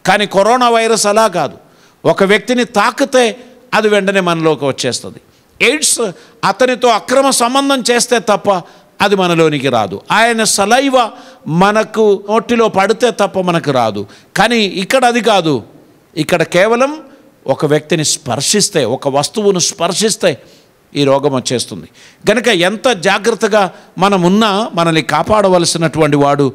కానీ కరోనా వైరస్ అలా కాదు. ఒక వ్యక్తిని తాకితే అది వెంటనే మనలోకి వచ్చేస్తుంది. ఎయిడ్స్ అతనితో అక్రమ సంబంధం చేస్తే తప్ప అది మనలోనికి రాదు. ఆయన సలైవ మనకు నోటిలో పడితే తప్ప మనకు రాదు. కానీ ఇక్కడ అది కాదు. ఇక్కడ కేవలం ఒక వ్యక్తిని స్పర్శిస్తే, ఒక వస్తువును స్పర్శిస్తే ఈ రోగం వచ్చేస్తుంది. కనుక ఎంత జాగ్రత్తగా మనం ఉన్నా మనల్ని కాపాడవలసినటువంటి వాడు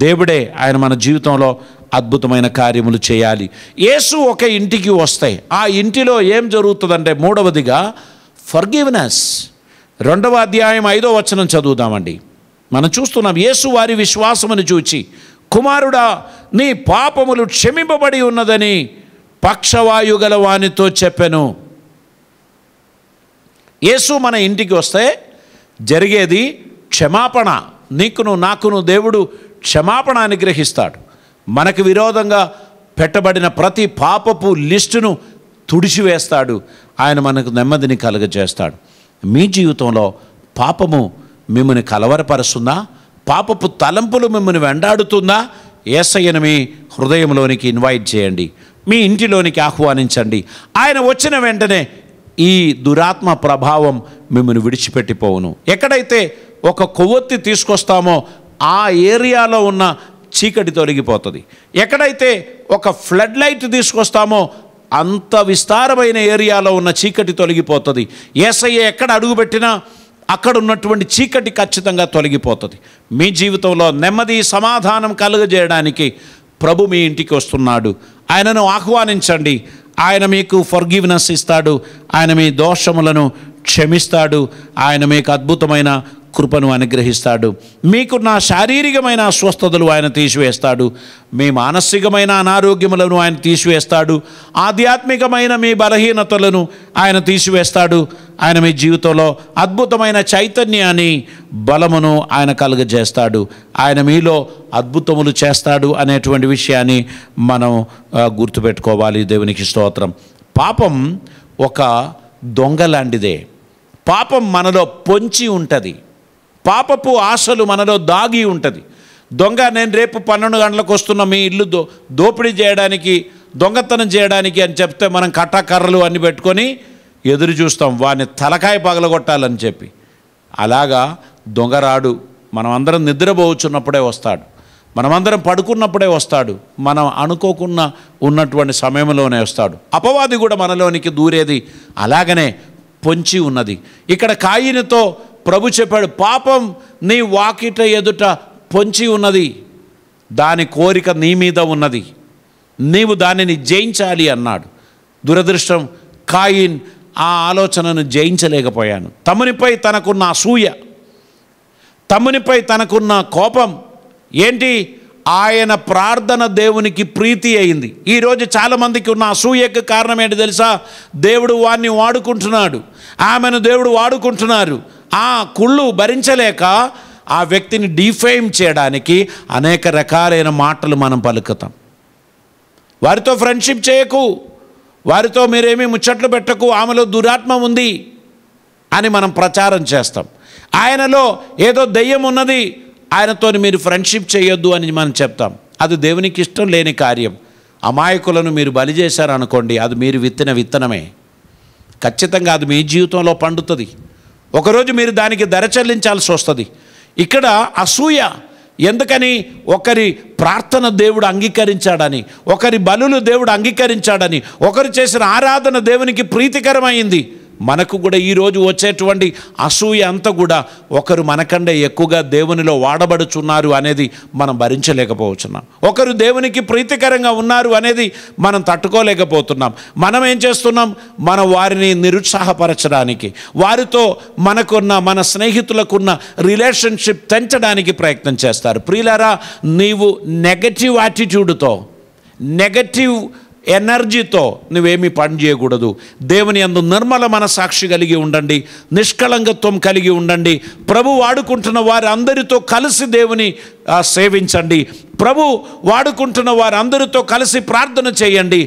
దేవుడే. ఆయన మన జీవితంలో అద్భుతమైన కార్యములు చేయాలి. యేసు ఒక ఇంటికి వస్తే ఆ ఇంటిలో ఏం జరుగుతుందంటే, మూడవదిగా ఫర్గివ్నెస్. 2వ అధ్యాయం 5వ వచనం చదువుదామండి. మనం చూస్తున్నాం, యేసు వారి విశ్వాసమును చూచి, కుమారుడా నీ పాపములు క్షమింపబడి ఉన్నదని పక్షవాయు గల వానితో చెప్పెను. యేసు మన ఇంటికి వస్తే జరిగేది క్షమాపణ. నీకును నాకును దేవుడు క్షమాపణ అనుగ్రహిస్తాడు. మనకు విరోధంగా పెట్టబడిన ప్రతి పాపపు లిస్టును తుడిచివేస్తాడు. ఆయన మనకు నెమ్మదిని కలుగజేస్తాడు. మీ జీవితంలో పాపము మిమ్మల్ని కలవరపరుస్తుందా? పాపపు తలంపులు మిమ్మల్ని వెంటాడుతుందా? యేసయ్యను మీ హృదయంలోనికి ఇన్వైట్ చేయండి, మీ ఇంటిలోనికి ఆహ్వానించండి. ఆయన వచ్చిన వెంటనే ఈ దురాత్మ ప్రభావం మిమ్మల్ని విడిచిపెట్టిపోవును. ఎక్కడైతే ఒక కొవ్వొత్తి తీసుకొస్తామో ఆ ఏరియాలో ఉన్న చీకటి తొలగిపోతుంది. ఎక్కడైతే ఒక ఫ్లడ్ లైట్ తీసుకొస్తామో అంత విస్తారమైన ఏరియాలో ఉన్న చీకటి తొలగిపోతుంది. యేసయ్య ఎక్కడ అడుగుపెట్టినా అక్కడ ఉన్నటువంటి చీకటి ఖచ్చితంగా తొలగిపోతుంది. మీ జీవితంలో నెమ్మది సమాధానం కలుగజేయడానికి ప్రభు మీ ఇంటికి వస్తున్నాడు. ఆయనను ఆహ్వానించండి. ఆయన మీకు ఫర్గివ్నెస్ ఇస్తాడు. ఆయన మీ దోషములను క్షమిస్తాడు. ఆయన మీకు అద్భుతమైన కృపను అనుగ్రహిస్తాడు. మీకున్న శారీరకమైన అస్వస్థతలు ఆయన తీసివేస్తాడు. మీ మానసికమైన అనారోగ్యములను ఆయన తీసివేస్తాడు. ఆధ్యాత్మికమైన మీ బలహీనతలను ఆయన తీసివేస్తాడు. ఆయన మీ జీవితంలో అద్భుతమైన చైతన్యాన్ని, బలమును ఆయన కలుగజేస్తాడు. ఆయన మీలో అద్భుతములు చేస్తాడు అనేటువంటి విషయాన్ని మనం గుర్తుపెట్టుకోవాలి. దేవునికి స్తోత్రం. పాపం ఒక దొంగ లాంటిదే. పాపం మనలో పొంచి ఉంటుంది. పాపపు ఆశలు మనలో దాగి ఉంటుంది. దొంగ, నేను రేపు 12 గంటలకు వస్తున్న మీ ఇల్లు దోపిడీ చేయడానికి, దొంగతనం చేయడానికి అని చెప్తే మనం కర్రలు అన్ని పెట్టుకొని ఎదురు చూస్తాం, వాడిని తలకాయ పగలగొట్టాలని చెప్పి. అలాగా దొంగ రాడు. మనం అందరం నిద్రపోవచ్చున్నప్పుడే వస్తాడు. మనమందరం పడుకున్నప్పుడే వస్తాడు. మనం అనుకోకుండా ఉన్నటువంటి సమయంలోనే వస్తాడు. అపవాది కూడా మనలోనికి దూరేది అలాగనే పొంచి ఉన్నది. ఇక్కడ కాయినుతో ప్రభు చెప్పాడు, పాపం నీ వాకిట ఎదుట పొంచి ఉన్నది, దాని కోరిక నీ మీద ఉన్నది, నీవు దానిని జయించాలి అన్నాడు. దురదృష్టం, కాయిన్ ఆ ఆలోచనను జయించలేకపోయాను. తమ్మునిపై తనకున్న అసూయ, తమ్మునిపై తనకున్న కోపం ఏంటి? ఆయన ప్రార్థన దేవునికి ప్రీతి అయింది. ఈరోజు చాలామందికి ఉన్న అసూయకు కారణం ఏంటి తెలుసా? దేవుడు వాడిని వాడుకుంటున్నాడు, ఆమెను దేవుడు వాడుకుంటున్నారు. ఆ కుళ్ళు భరించలేక ఆ వ్యక్తిని డిఫేమ్ చేయడానికి అనేక రకాలైన మాటలు మనం పలుకుతాం. వారితో ఫ్రెండ్షిప్ చేయకు, వారితో మీరేమీ ముచ్చట్లు పెట్టకు, ఆమెలో దురాత్మ ఉంది అని మనం ప్రచారం చేస్తాం. ఆయనలో ఏదో దెయ్యం ఉన్నది, ఆయనతో మీరు ఫ్రెండ్షిప్ చేయొద్దు అని మనం చెప్తాం. అది దేవునికి ఇష్టం లేని కార్యం. అమాయకులను మీరు బలి చేశారనుకోండి, అది మీరు విత్తిన విత్తనమే. ఖచ్చితంగా అది మీ జీవితంలో పండుతుంది. ఒకరోజు మీరు దానికి ధర చెల్లించాల్సి వస్తుంది. ఇక్కడ అసూయ ఎందుకని? ఒకరి ప్రార్థన దేవుడు అంగీకరించాడని, ఒకరి బలులు దేవుడు అంగీకరించాడని, ఒకరు చేసిన ఆరాధన దేవునికి ప్రీతికరమైంది. మనకు కూడా ఈరోజు వచ్చేటువంటి అసూయ అంతా కూడా ఒకరు మనకంటే ఎక్కువగా దేవునిలో వాడబడుచున్నారు అనేది మనం భరించలేకపోతున్నాం. ఒకరు దేవునికి ప్రీతికరంగా ఉన్నారు అనేది మనం తట్టుకోలేకపోతున్నాం. మనం ఏం చేస్తున్నాం? మనం వారిని నిరుత్సాహపరచడానికి, వారితో మన స్నేహితులకున్న రిలేషన్షిప్ పెంచడానికి ప్రయత్నం చేస్తారు. ప్రియులారా, నీవు నెగటివ్ యాటిట్యూడ్తో, నెగటివ్ ఎనర్జీతో నువ్వేమీ పని చేయకూడదు. దేవుని యందు నిర్మల మనసాక్షి కలిగి ఉండండి, నిష్కళంకత్వం కలిగి ఉండండి. ప్రభు వాడుకుంటున్న వారి అందరితో కలిసి దేవుని సేవించండి. ప్రభు వాడుకుంటున్న వారు అందరితో కలిసి ప్రార్థన చేయండి.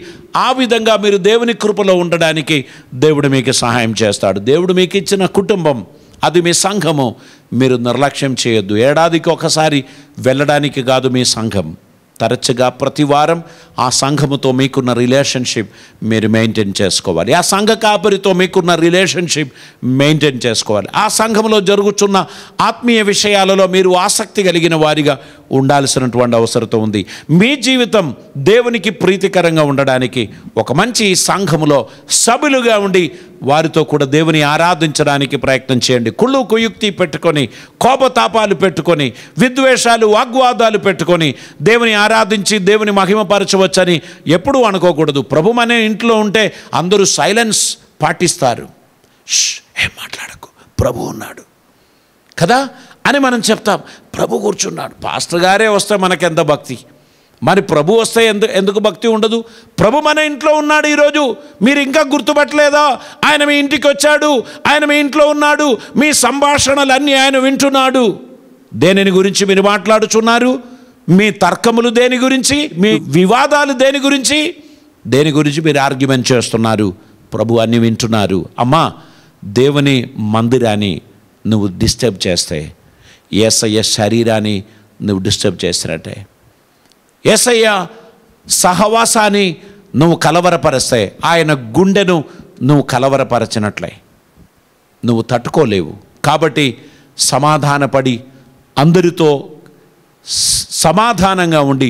ఆ విధంగా మీరు దేవుని కృపలో ఉండడానికి దేవుడు మీకు సహాయం చేస్తాడు. దేవుడు మీకు ఇచ్చిన కుటుంబం, అది మీ సంఘము, మీరు నిర్లక్ష్యం చేయొద్దు. ఏడాదికి ఒకసారి వెళ్ళడానికి కాదు మీ సంఘం, తరచుగా ప్రతి వారం ఆ సంఘముతో మీకున్న రిలేషన్షిప్ మీరు మెయింటైన్ చేసుకోవాలి. ఆ సంఘ కాపరితో మీకున్న రిలేషన్షిప్ మెయింటైన్ చేసుకోవాలి. ఆ సంఘంలో జరుగుతున్న ఆత్మీయ విషయాలలో మీరు ఆసక్తి కలిగిన వారిగా ఉండాల్సినటువంటి అవసరం ఉంది. మీ జీవితం దేవునికి ప్రీతికరంగా ఉండడానికి ఒక మంచి సంఘములో సభ్యులుగా ఉండి వారితో కూడా దేవుని ఆరాధించడానికి ప్రయత్నం చేయండి. కుళ్ళు కుయుక్తి పెట్టుకొని, కోపతాపాలు పెట్టుకొని, విద్వేషాలు వాగ్వాదాలు పెట్టుకొని దేవుని ఆరాధించి దేవుని మహిమపరచవచ్చని ఎప్పుడూ అనుకోకూడదు. ప్రభు అనే ఇంట్లో ఉంటే అందరూ సైలెన్స్ పాటిస్తారు. ఏం మాట్లాడకు, ప్రభు ఉన్నాడు కదా అని మనం చెప్తాం. ప్రభు కూర్చున్నాడు. పాస్టర్ గారే వస్తే మనకెంత భక్తి, మరి ప్రభు వస్తే ఎందుకు భక్తి ఉండదు? ప్రభు మన ఇంట్లో ఉన్నాడు. ఈరోజు మీరు ఇంకా గుర్తుపట్టలేదా? ఆయన మీ ఇంటికి వచ్చాడు, ఆయన మీ ఇంట్లో ఉన్నాడు. మీ సంభాషణలన్నీ ఆయన వింటున్నాడు. దేనిని గురించి మీరు మాట్లాడుచున్నారు? మీ తర్కములు దేని గురించి? మీ వివాదాలు దేని గురించి? దేని గురించి మీరు ఆర్గ్యుమెంట్ చేస్తున్నారు? ప్రభు అన్ని వింటున్నారు. అమ్మా, దేవుని మందిరాన్ని నువ్వు డిస్టర్బ్ చేస్తే, యేసయ్య శరీరాన్ని నువ్వు డిస్టర్బ్ చేసినట్టే. యేసయ్య సహవాసాన్ని నువ్వు కలవరపరిస్తే, ఆయన గుండెను నువ్వు కలవరపరచినట్లే. నువ్వు తట్టుకోలేవు. కాబట్టి సమాధానపడి అందరితో సమాధానంగా ఉండి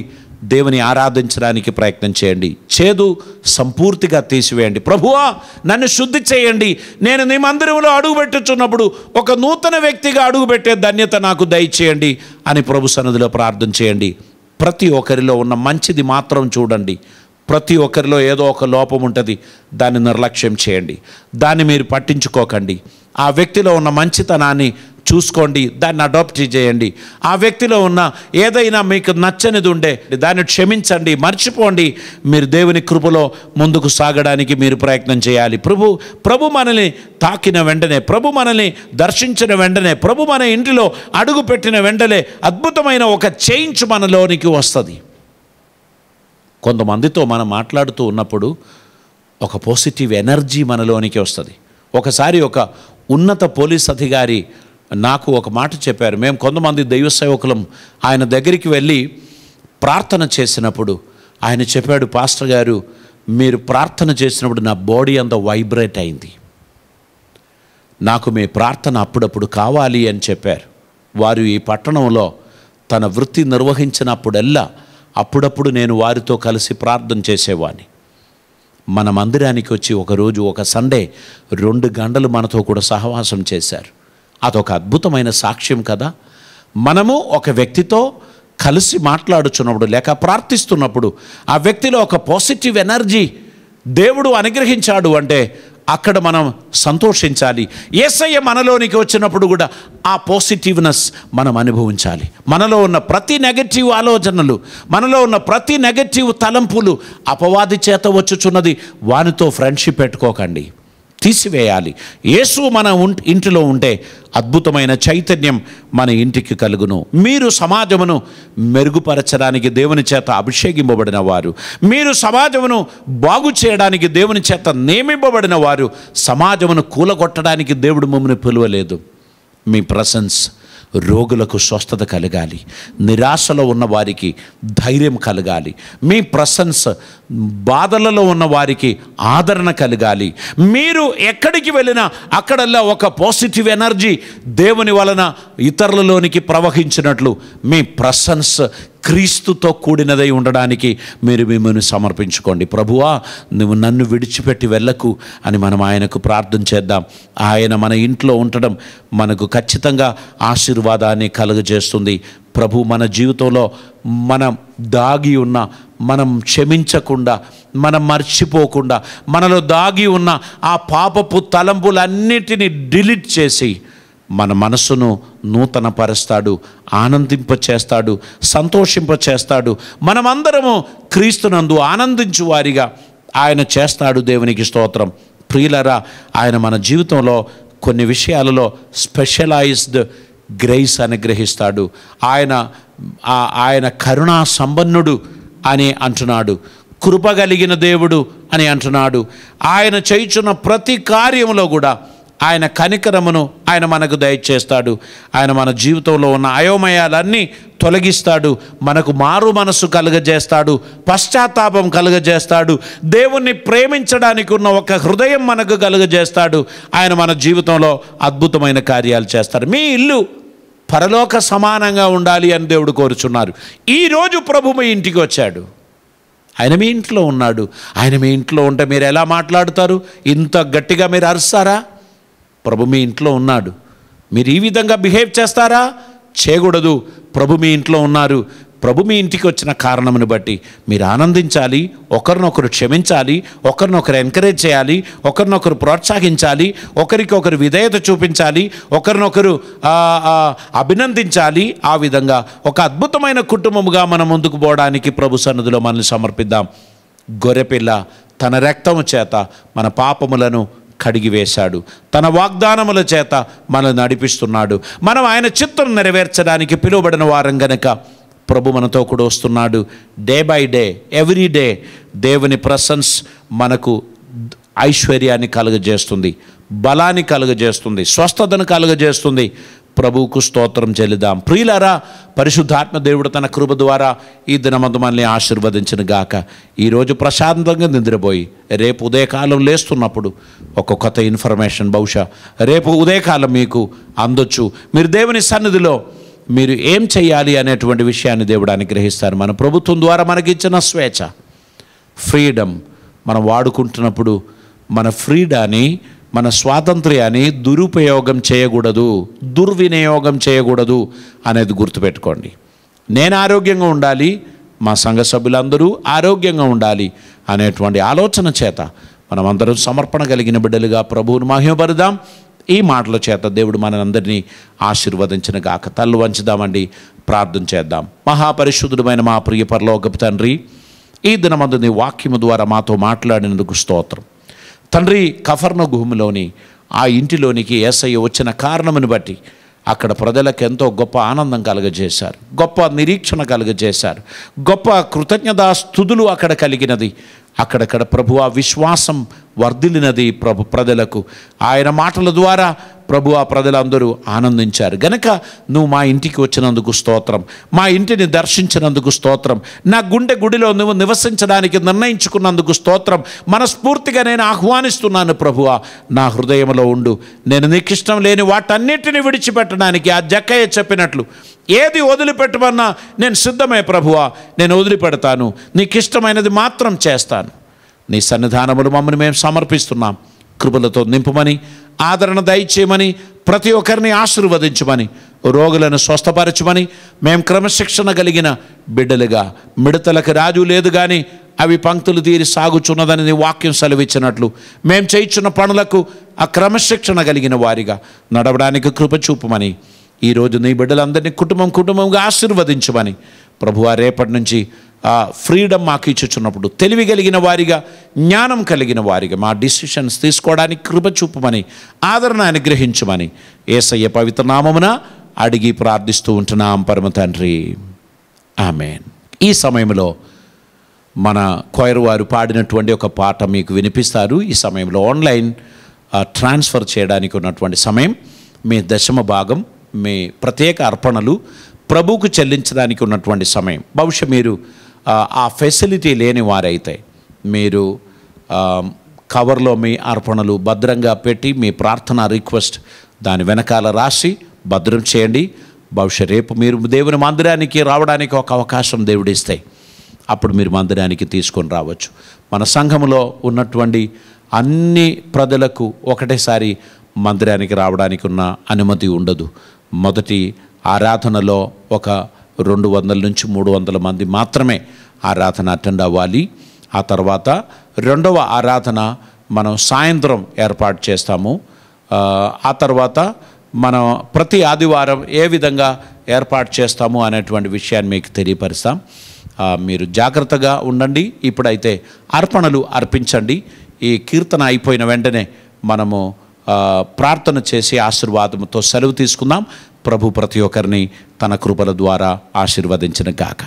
దేవుని ఆరాధించడానికి ప్రయత్నం చేయండి. చేదు సంపూర్తిగా తీసివేయండి. ప్రభువా, నన్ను శుద్ధి చేయండి. నేను నీ మందిరంలో అడుగుపెట్టుచున్నప్పుడు ఒక నూతన వ్యక్తిగా అడుగుపెట్టే ధన్యత నాకు దయచేయండి అని ప్రభు సన్నిధిలో ప్రార్థన చేయండి. ప్రతి ఒక్కరిలో ఉన్న మంచిది మాత్రం చూడండి. ప్రతి ఒక్కరిలో ఏదో ఒక లోపం ఉంటుంది, దాన్ని నిర్లక్ష్యం చేయండి, దాన్ని మీరు పట్టించుకోకండి. ఆ వ్యక్తిలో ఉన్న మంచితనాన్ని చూసుకోండి, దాన్ని అడాప్ట్ చేయండి. ఆ వ్యక్తిలో ఉన్న ఏదైనా మీకు నచ్చనిది ఉంటే దాన్ని క్షమించండి, మర్చిపోండి. మీరు దేవుని కృపలో ముందుకు సాగడానికి మీరు ప్రయత్నం చేయాలి. ప్రభు మనల్ని తాకిన వెంటనే, ప్రభు మనల్ని దర్శించిన వెంటనే, ప్రభు మన ఇంటిలో అడుగు పెట్టిన వెంటనే అద్భుతమైన ఒక చేంజ్ మనలోనికి వస్తుంది. కొంతమందితో మనం మాట్లాడుతూ ఉన్నప్పుడు ఒక పాజిటివ్ ఎనర్జీ మనలోనికి వస్తుంది. ఒకసారి ఒక ఉన్నత పోలీస్ అధికారి నాకు ఒక మాట చెప్పారు. మేము కొంతమంది దైవ సేవకులం ఆయన దగ్గరికి వెళ్ళి ప్రార్థన చేసినప్పుడు ఆయన చెప్పాడు, పాస్టర్ గారు, మీరు ప్రార్థన చేసినప్పుడు నా బాడీ అంతా వైబ్రేట్ అయింది, నాకు మీ ప్రార్థన అప్పుడప్పుడు కావాలి అని చెప్పారు. వారు ఈ పట్టణంలో తన వృత్తి నిర్వహించినప్పుడల్లా అప్పుడప్పుడు నేను వారితో కలిసి ప్రార్థన చేసేవాడిని. మన మందిరానికి వచ్చి ఒకరోజు ఒక సండే 2 గంటలు మనతో కూడా సహవాసం చేశారు. అదొక అద్భుతమైన సాక్ష్యం కదా. మనము ఒక వ్యక్తితో కలిసి మాట్లాడుచున్నప్పుడు లేక ప్రార్థిస్తున్నప్పుడు ఆ వ్యక్తిలో ఒక పాజిటివ్ ఎనర్జీ దేవుడు అనుగ్రహించాడు అంటే అక్కడ మనం సంతోషించాలి. యేసయ్య మనలోనికి వచ్చినప్పుడు కూడా ఆ పాజిటివ్నెస్ మనం అనుభవించాలి. మనలో ఉన్న ప్రతి నెగటివ్ ఆలోచనలు, మనలో ఉన్న ప్రతి నెగటివ్ తలంపులు అపవాది చేత వచ్చుచున్నది. వానితో ఫ్రెండ్షిప్ పెట్టుకోకండి. తీసివేయాలి. యేసు మన ఇంటిలో ఉంటే అద్భుతమైన చైతన్యం మన ఇంటికి కలుగును. మీరు సమాజమును మెరుగుపరచడానికి దేవుని చేత అభిషేకింపబడిన వారు, మీరు సమాజమును బాగు చేయడానికి దేవుని చేత నియమింపబడిన వారు. సమాజమును కూలగొట్టడానికి దేవుడు మమ్మల్ని పిలువలేదు. మీ ప్రెసెన్స్ రోగులకు స్వస్థత కలగాలి, నిరాశలో ఉన్న వారికి ధైర్యం కలగాలి. మీ ప్రెసెన్స్ బాధలలో ఉన్న వారికి ఆదరణ కలగాలి. మీరు ఎక్కడికి వెళ్ళినా అక్కడల్లా ఒక పాజిటివ్ ఎనర్జీ దేవుని వలన ఇతరులలోనికి ప్రవహించినట్లు మీ ప్రెసెన్స్ క్రీస్తుతో కూడినదై ఉండడానికి మీరు మిమ్మల్ని సమర్పించుకోండి. ప్రభువా, నువ్వు నన్ను విడిచిపెట్టి వెళ్ళకు అని మనం ఆయనకు ప్రార్థన చేద్దాం. ఆయన మన ఇంట్లో ఉండడం మనకు ఖచ్చితంగా ఆశీర్వాదాన్ని కలుగజేస్తుంది. ప్రభు మన జీవితంలో మనం దాగి ఉన్న, మనం క్షమించకుండా, మనం మర్చిపోకుండా, మనలో దాగి ఉన్న ఆ పాపపు తలంపులన్నిటినీ డిలీట్ చేసి మన మనసును నూతనపరుస్తాడు, ఆనందింపచేస్తాడు, సంతోషింపచేస్తాడు. మనమందరము క్రీస్తునందు ఆనందించు వారిగా ఆయన చేస్తాడు. దేవునికి స్తోత్రం. ప్రియులరా, ఆయన మన జీవితంలో కొన్ని విషయాలలో స్పెషలైజ్డ్ గ్రేస్ అనుగ్రహిస్తాడు. ఆయన కరుణా సంపన్నుడు అని అంటున్నాడు, కృపగలిగిన దేవుడు అని అంటున్నాడు. ఆయన చేయుచున్న ప్రతి కార్యములో కూడా ఆయన కనికరమును ఆయన మనకు దయచేస్తాడు. ఆయన మన జీవితంలో ఉన్న అయోమయాలన్నీ తొలగిస్తాడు. మనకు మారు మనసు కలుగజేస్తాడు, పశ్చాత్తాపం కలుగజేస్తాడు, దేవుణ్ణి ప్రేమించడానికి ఉన్న ఒక హృదయం మనకు కలుగజేస్తాడు. ఆయన మన జీవితంలో అద్భుతమైన కార్యాలు చేస్తాడు. మీ ఇల్లు పరలోక సమానంగా ఉండాలి అని దేవుడు కోరుచున్నారు. ఈరోజు ప్రభు మీ ఇంటికి వచ్చాడు. ఆయన మీ ఇంట్లో ఉన్నాడు. ఆయన మీ ఇంట్లో ఉంటే మీరు ఎలా మాట్లాడుతారు? ఇంత గట్టిగా మీరు అరుస్తారా? ప్రభు మీ ఇంట్లో ఉన్నాడు. మీరు ఈ విధంగా బిహేవ్ చేస్తారా? చేయకూడదు. ప్రభు మీ ఇంట్లో ఉన్నారు. ప్రభు మీ ఇంటికి వచ్చిన కారణమును బట్టి మీరు ఆనందించాలి, ఒకరినొకరు క్షమించాలి, ఒకరినొకరు ఎంకరేజ్ చేయాలి, ఒకరినొకరు ప్రోత్సహించాలి, ఒకరికొకరు విధేయత చూపించాలి, ఒకరినొకరు అభినందించాలి. ఆ విధంగా ఒక అద్భుతమైన కుటుంబముగా మనం ముందుకు పోవడానికి ప్రభు సన్నిధిలో మనల్ని సమర్పిద్దాం. గొర్రెపిల్ల తన రక్తము చేత మన పాపములను కడిగివేశాడు, తన వాగ్దానముల చేత మనల్ని నడిపిస్తున్నాడు. మనం ఆయన చిత్తం నెరవేర్చడానికి పిలువబడిన వారం గనక ప్రభు మనతో కూడా వస్తున్నాడు. Day by day, every day దేవుని ప్రెసెన్స్ మనకు ఐశ్వర్యాన్ని కలుగజేస్తుంది, బలాన్ని కలుగజేస్తుంది, స్వస్థతను కలుగజేస్తుంది. ప్రభువుకు స్తోత్రం చెల్లిద్దాం. ప్రియులారా, పరిశుద్ధాత్మ దేవుడు తన కృప ద్వారా ఈ దినమందు మనల్ని ఆశీర్వదించిన గాక. ఈరోజు ప్రశాంతంగా నిద్రపోయి రేపు ఉదయకాలం లేస్తున్నప్పుడు ఒక కొత్త ఇన్ఫర్మేషన్ బహుశా రేపు ఉదయకాలం మీకు అందొచ్చు. మీరు దేవుని సన్నిధిలో మీరు ఏం చేయాలి అనేటువంటి విషయాన్ని దేవుడు అనుగ్రహిస్తారు. మన ప్రభుత్వం ద్వారా మనకిచ్చిన స్వేచ్ఛ, ఫ్రీడమ్ మనం వాడుకుంటున్నప్పుడు మన ఫ్రీడాన్ని, మన స్వాతంత్ర్యాన్ని దురుపయోగం చేయకూడదు, దుర్వినియోగం చేయకూడదు అనేది గుర్తుపెట్టుకోండి. నేను ఆరోగ్యంగా ఉండాలి, మా సంఘ సభ్యులందరూ ఆరోగ్యంగా ఉండాలి అనేటువంటి ఆలోచన చేత మనమందరం సమర్పణ కలిగిన బిడ్డలుగా ప్రభువును మహిమపరుదాం. ఈ మాటల చేత దేవుడు మనందరినీ ఆశీర్వదించిన గాక. తల్లు వంచుదామండి, ప్రార్థన చేద్దాం. మహాపరిశుద్ధుడమైన మా ప్రియ పరలోకపు తండ్రి, ఈ దినమందు నీ వాక్యము ద్వారా మాతో మాట్లాడినందుకు స్తోత్రం. తండ్రి, కఫర్నహూములోని ఆ ఇంటిలోనికి యేసయ్య వచ్చిన కారణమును బట్టి అక్కడ ప్రజలకు ఎంతో గొప్ప ఆనందం కలుగజేశారు, గొప్ప నిరీక్షణ కలుగజేశారు, గొప్ప కృతజ్ఞతాస్తుతులు అక్కడ కలిగినది. అక్కడక్కడ ప్రభువా విశ్వాసం వర్ధిల్లినది ప్రజలకు. ఆయన మాటల ద్వారా ప్రభువా ప్రజలందరూ ఆనందించారు గనక నువ్వు మా ఇంటికి వచ్చినందుకు స్తోత్రం, మా ఇంటిని దర్శించినందుకు స్తోత్రం, నా గుడిలో నువ్వు నివసించడానికి నిర్ణయించుకున్నందుకు స్తోత్రం. మనస్ఫూర్తిగా నేను ఆహ్వానిస్తున్నాను ప్రభువా, నా హృదయంలో ఉండు. నేను నీకు ఇష్టం లేని వాటన్నిటిని విడిచిపెట్టడానికి ఆ జక్కయ్య చెప్పినట్లు ఏది వదిలిపెట్టమన్నా నేను సిద్ధమే ప్రభువా, నేను వదిలిపెడతాను, నీకు ఇష్టమైనది మాత్రం చేస్తాను. నీ సన్నిధానములు మమ్మల్ని మేము సమర్పిస్తున్నాం. కృపలతో నింపుమని, ఆదరణ దయచేయమని, ప్రతి ఒక్కరిని ఆశీర్వదించమని, రోగులను స్వస్థపరచమని, మేము క్రమశిక్షణ కలిగిన బిడ్డలుగా, మిడతలకు రాజు లేదు కానీ అవి పంక్తులు తీరి సాగుచున్నదని నీ వాక్యం సెలవిచ్చినట్లు మేము చేయుచున్న పనులకు ఆ క్రమశిక్షణ కలిగిన వారిగా నడవడానికి కృప చూపమని, ఈరోజు నీ బిడ్డలందరినీ కుటుంబంగా ఆశీర్వదించమని ప్రభువా, రేపటి నుంచి ఫ్రీడమ్ మాకు ఇచ్చుచున్నప్పుడు తెలివి కలిగిన వారిగా, జ్ఞానం కలిగిన వారిగా మా డిసిషన్స్ తీసుకోవడానికి కృప చూపమని, ఆదరణ అనుగ్రహించమని యేసయ్య పవిత్ర నామమున అడిగి ప్రార్థిస్తూ ఉంటున్నాం పరమ తండ్రి, ఆమేన్. ఈ సమయంలో మన కొయిర్ వారు పాడినటువంటి ఒక పాట మీకు వినిపిస్తారు. ఈ సమయంలో ఆన్లైన్ ట్రాన్స్ఫర్ చేయడానికి ఉన్నటువంటి సమయం. మీ దశమ భాగం, మీ ప్రత్యేక అర్పణలు ప్రభువుకు చెల్లించడానికి ఉన్నటువంటి సమయం. బహుశా మీరు ఆ ఫెసిలిటీ లేని వారైతే మీరు కవర్లో మీ అర్పణలు భద్రంగా పెట్టి మీ ప్రార్థన రిక్వెస్ట్ దాని వెనకాల రాసి భద్రం చేయండి. బహుశా రేపు మీరు దేవుని మందిరానికి రావడానికి ఒక అవకాశం దేవుడిస్తే అప్పుడు మీరు మందిరానికి తీసుకొని రావచ్చు. మన సంఘంలో ఉన్నటువంటి అన్ని ప్రజలకు ఒకటేసారి మందిరానికి రావడానికి ఉన్న అనుమతి ఉండదు. మొదటి ఆరాధనలో ఒక 200 నుంచి 300 మంది మాత్రమే ఆరాధన అటెండ్ అవ్వాలి. ఆ తర్వాత రెండవ ఆరాధన మనం సాయంత్రం ఏర్పాటు చేస్తాము. ఆ తర్వాత మనం ప్రతి ఆదివారం ఏ విధంగా ఏర్పాటు చేస్తాము అనేటువంటి విషయాన్ని మీకు తెలియపరుస్తాం. మీరు జాగ్రత్తగా ఉండండి. ఇప్పుడైతే అర్పణలు అర్పించండి. ఈ కీర్తన అయిపోయిన వెంటనే మనము ప్రార్థన చేసి ఆశీర్వాదంతో సెలవు తీసుకుందాం. ప్రభు ప్రతి ఒక్కరిని తన కృపల ద్వారా ఆశీర్వదించిన గాక.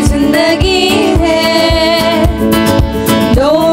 जिंदगी है दो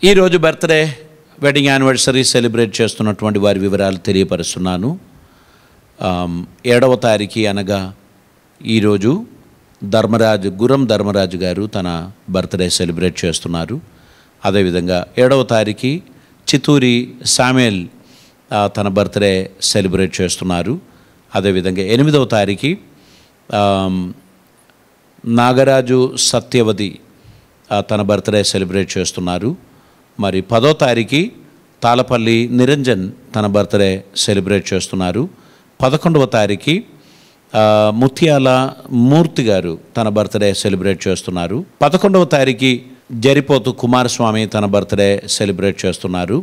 ఈరోజు బర్త్డే, వెడ్డింగ్ యానివర్సరీ సెలబ్రేట్ చేస్తున్నటువంటి వారి వివరాలు తెలియపరుస్తున్నాను. 7వ తారీఖు అనగా ఈరోజు గురం ధర్మరాజు గారు తన బర్త్డే సెలబ్రేట్ చేస్తున్నారు. అదేవిధంగా 7వ తారీఖు చిత్తూరి శామ్యుయల్ తన బర్త్డే సెలబ్రేట్ చేస్తున్నారు. అదేవిధంగా 8వ తారీఖు నాగరాజు సత్యవతి తన బర్త్డే సెలబ్రేట్ చేస్తున్నారు. మరి 10వ తారీఖు తాళపల్లి నిరంజన్ తన బర్త్డే సెలబ్రేట్ చేస్తున్నారు. 11వ తారీఖు ముత్యాల మూర్తి గారు తన బర్త్డే సెలబ్రేట్ చేస్తున్నారు. 11వ తారీఖు జరిపోతు కుమారస్వామి తన బర్త్డే సెలబ్రేట్ చేస్తున్నారు.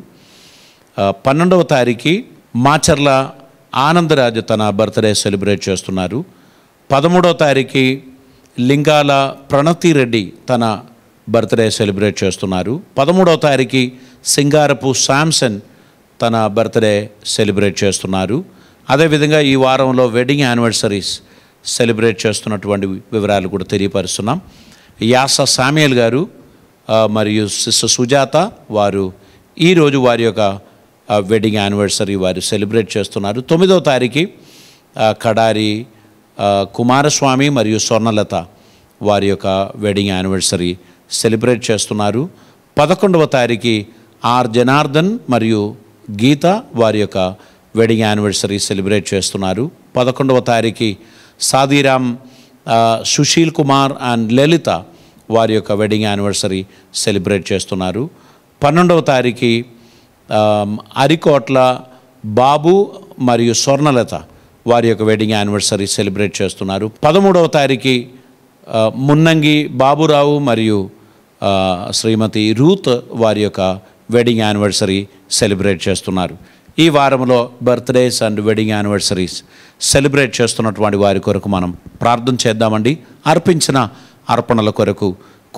12వ తారీఖు మాచర్ల ఆనందరాజు తన బర్త్డే సెలబ్రేట్ చేస్తున్నారు. 13వ తారీఖు లింగాల ప్రణతి రెడ్డి తన బర్త్డే సెలబ్రేట్ చేస్తున్నారు. 13వ తారీఖు సింగారపు శాంసన్ తన బర్త్డే సెలబ్రేట్ చేస్తున్నారు. అదేవిధంగా ఈ వారంలో వెడ్డింగ్ యానివర్సరీస్ సెలబ్రేట్ చేస్తున్నటువంటి వివరాలు కూడా తెలియపరుస్తున్నాం. యాస శామ్యుయల్ గారు మరియు సిస్టర్ సుజాత వారు ఈరోజు వారి యొక్క వెడ్డింగ్ యానివర్సరీ వారు సెలబ్రేట్ చేస్తున్నారు. 9వ తారీఖు కడారి కుమారస్వామి మరియు స్వర్ణలత వారి యొక్క వెడ్డింగ్ యానివర్సరీ సెలబ్రేట్ చేస్తున్నారు. 11వ తారీఖు ఆర్ జనార్దన్ మరియు గీత వారి యొక్క వెడ్డింగ్ యానివర్సరీ సెలబ్రేట్ చేస్తున్నారు. 11వ తారీఖు సాదీరామ్ సుశీల్ కుమార్ అండ్ లలిత వారి యొక్క వెడ్డింగ్ యానివర్సరీ సెలబ్రేట్ చేస్తున్నారు. 12వ తారీఖు అరికోట్ల బాబు మరియు స్వర్ణలత వారి యొక్క వెడ్డింగ్ యానివర్సరీ సెలబ్రేట్ చేస్తున్నారు. 13వ తారీఖు మున్నంగి బాబురావు మరియు శ్రీమతి రూత్ వారి యొక్క వెడ్డింగ్ యానివర్సరీ సెలబ్రేట్ చేస్తున్నారు. ఈ వారంలో birthdays and wedding anniversaries celebrate చేస్తున్నటువంటి వారి కొరకు మనం ప్రార్థన చేద్దామండి. అర్పించిన అర్పణల కొరకు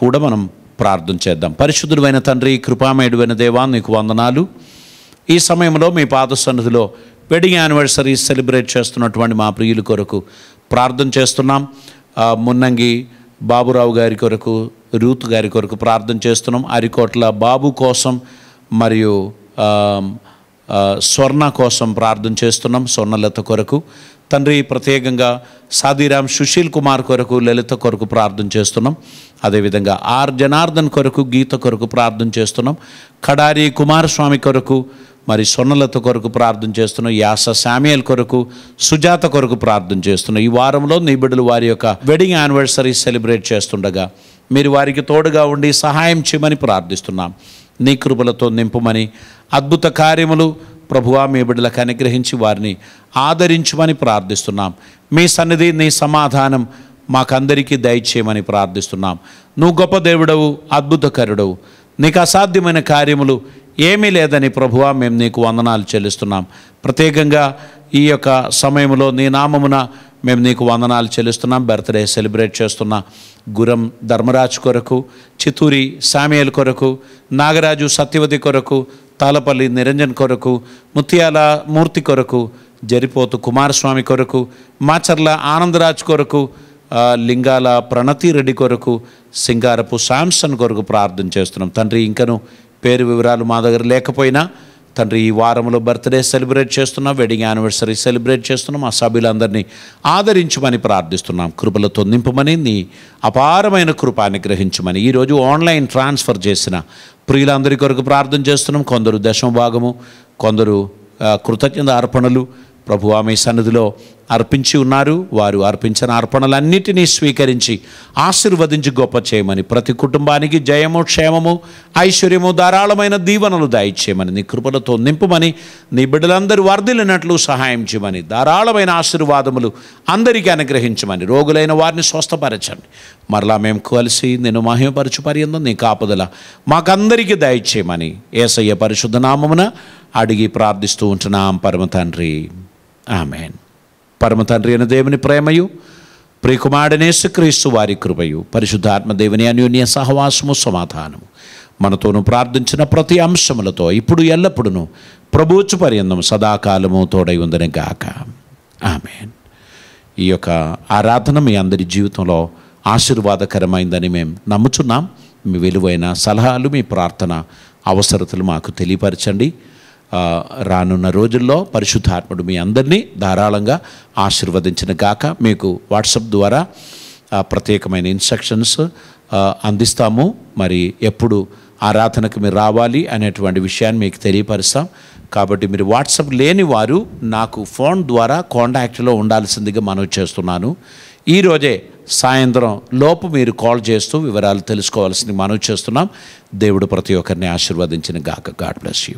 కూడా మనం ప్రార్థన చేద్దాం. పరిశుద్ధుడైన తండ్రి, కృపామయుడైన దేవా, నీకు వందనాలు. ఈ సమయంలో మీ పాద సన్నిధిలో వెడ్డింగ్ యానివర్సరీ సెలబ్రేట్ చేస్తున్నటువంటి మా ప్రియుల కొరకు ప్రార్థన చేస్తున్నాం. మున్నంగి బాబురావు గారి కొరకు, రూత్ గారి కొరకు ప్రార్థన చేస్తున్నాం. అరికోట్ల బాబు కోసం మరియు స్వర్ణ కోసం ప్రార్థన చేస్తున్నాం. స్వర్ణలత కొరకు తండ్రి, ప్రత్యేకంగా సాదీరామ్ సుశీల్ కుమార్ కొరకు, లలిత కొరకు ప్రార్థన చేస్తున్నాం. అదేవిధంగా ఆర్ జనార్దన్ కొరకు, గీత కొరకు ప్రార్థన చేస్తున్నాం. కడారి కుమారస్వామి కొరకు మరి స్వర్ణలత కొరకు ప్రార్థన చేస్తున్నాం. యాస శామ్యుయల్ కొరకు, సుజాత కొరకు ప్రార్థన చేస్తున్నాం. ఈ వారంలో నీ బిడ్డలు వారి యొక్క వెడ్డింగ్ యానివర్సరీ సెలబ్రేట్ చేస్తుండగా మీరు వారికి తోడుగా ఉండి సహాయం చేయమని ప్రార్థిస్తున్నాం. నీ కృపలతో నింపుమని, అద్భుత కార్యములు ప్రభువా మీ బిడ్డలకు అనుగ్రహించి వారిని ఆదరించమని ప్రార్థిస్తున్నాం. మీ సన్నిధి, నీ సమాధానం మాకందరికీ దయచేయమని ప్రార్థిస్తున్నాం. నువ్వు గొప్ప దేవుడవు, అద్భుతకరుడవు, నీకు అసాధ్యమైన కార్యములు ఏమీ లేదని ప్రభువా మేము నీకు వందనాలు చెల్లిస్తున్నాం. ప్రత్యేకంగా ఈ యొక్క సమయంలో నీ నామమున మేము నీకు వందనాలు చెల్లిస్తున్నాం. బర్త్డే సెలబ్రేట్ చేస్తున్న గురం ధర్మరాజు కొరకు, చిత్తూరి శామ్యుయల్ కొరకు, నాగరాజు సత్యవతి కొరకు, తాళపల్లి నిరంజన్ కొరకు, ముత్యాల మూర్తి కొరకు, జరిపోతు కుమారస్వామి కొరకు, మాచర్ల ఆనందరాజు కొరకు, లింగాల ప్రణతి రెడ్డి కొరకు, సింగారపు శాంసన్ కొరకు ప్రార్థన చేస్తున్నాం. తండ్రి, ఇంకను పేరు వివరాలు మా దగ్గర లేకపోయినా తండ్రి, ఈ వారంలో బర్త్డే సెలబ్రేట్ చేస్తున్నాం, వెడ్డింగ్ యానివర్సరీ సెలబ్రేట్ చేస్తున్నాం. ఆ సభ్యులందరినీ ఆదరించమని ప్రార్థిస్తున్నాం. కృపలతో నింపమని, నీ అపారమైన కృప అనుగ్రహించమని ఈరోజు ఆన్లైన్ ట్రాన్స్ఫర్ చేసిన ప్రియులందరి కొరకు ప్రార్థన చేస్తున్నాం. కొందరు దశమ భాగము, కొందరు కృతజ్ఞత అర్పణలు ప్రభువా మీ సన్నిధిలో అర్పించి ఉన్నారు. వారు అర్పించిన అర్పణలన్నిటినీ స్వీకరించి ఆశీర్వదించి గొప్ప చేయమని, ప్రతి కుటుంబానికి జయము, క్షేమము, ఐశ్వర్యము, ధారాళమైన దీవెనలు దయచేయమని, నీ కృపలతో నింపుమని, నీ బిడ్డలందరూ వర్ధిల్లినట్లు సహాయం చేయమని, ధారాళమైన ఆశీర్వాదములు అందరికీ అనుగ్రహించమని, రోగులైన వారిని స్వస్థపరచండి. మరలా మేము కలిసి నేను మహిమపరచు పర్యంతం నీ కాపుదల మాకందరికీ దయచేయమని యేసయ్య పరిశుద్ధ నామమున అడిగి ప్రార్థిస్తూ ఉంటున్నాం పరమ తండ్రి, ఆమేన్. పరమ తండ్రి అయిన దేవుని ప్రేమయు, ప్రియకుమారుడైన యేసుక్రీస్తు వారి కృపయు, పరిశుద్ధాత్మ దేవుని అన్యోన్య సహవాసము, సమాధానము మనతోను ప్రార్థించిన ప్రతి అంశములతో ఇప్పుడు ఎల్లప్పుడూ ప్రభువుచు పర్యంతం సదాకాలము తోడై ఉందని గాక, ఆమేన్. ఈ యొక్క ఆరాధన మీ అందరి జీవితంలో ఆశీర్వాదకరమైందని మేము నమ్ముచున్నాం. మీ విలువైన సలహాలు, మీ ప్రార్థన అవసరతలు మాకు తెలియపరచండి. రానున్న రోజుల్లో పరిశుద్ధాత్ముడు మీ అందరినీ ధారాళంగా ఆశీర్వదించిన గాక. మీకు వాట్సాప్ ద్వారా ప్రత్యేకమైన ఇన్స్ట్రక్షన్స్ అందిస్తాము. మరి ఎప్పుడు ఆరాధనకు మీరు రావాలి అనేటువంటి విషయాన్ని మీకు తెలియపరుస్తాం. కాబట్టి మీరు వాట్సాప్ లేని వారు నాకు ఫోన్ ద్వారా కాంటాక్ట్లో ఉండాల్సిందిగా మనవి చేస్తున్నాను. ఈరోజే సాయంత్రం లోపు మీరు కాల్ చేస్తూ వివరాలు తెలుసుకోవాల్సింది మనవి చేస్తున్నాం. దేవుడు ప్రతి ఒక్కరిని ఆశీర్వదించిన గాక. God bless you.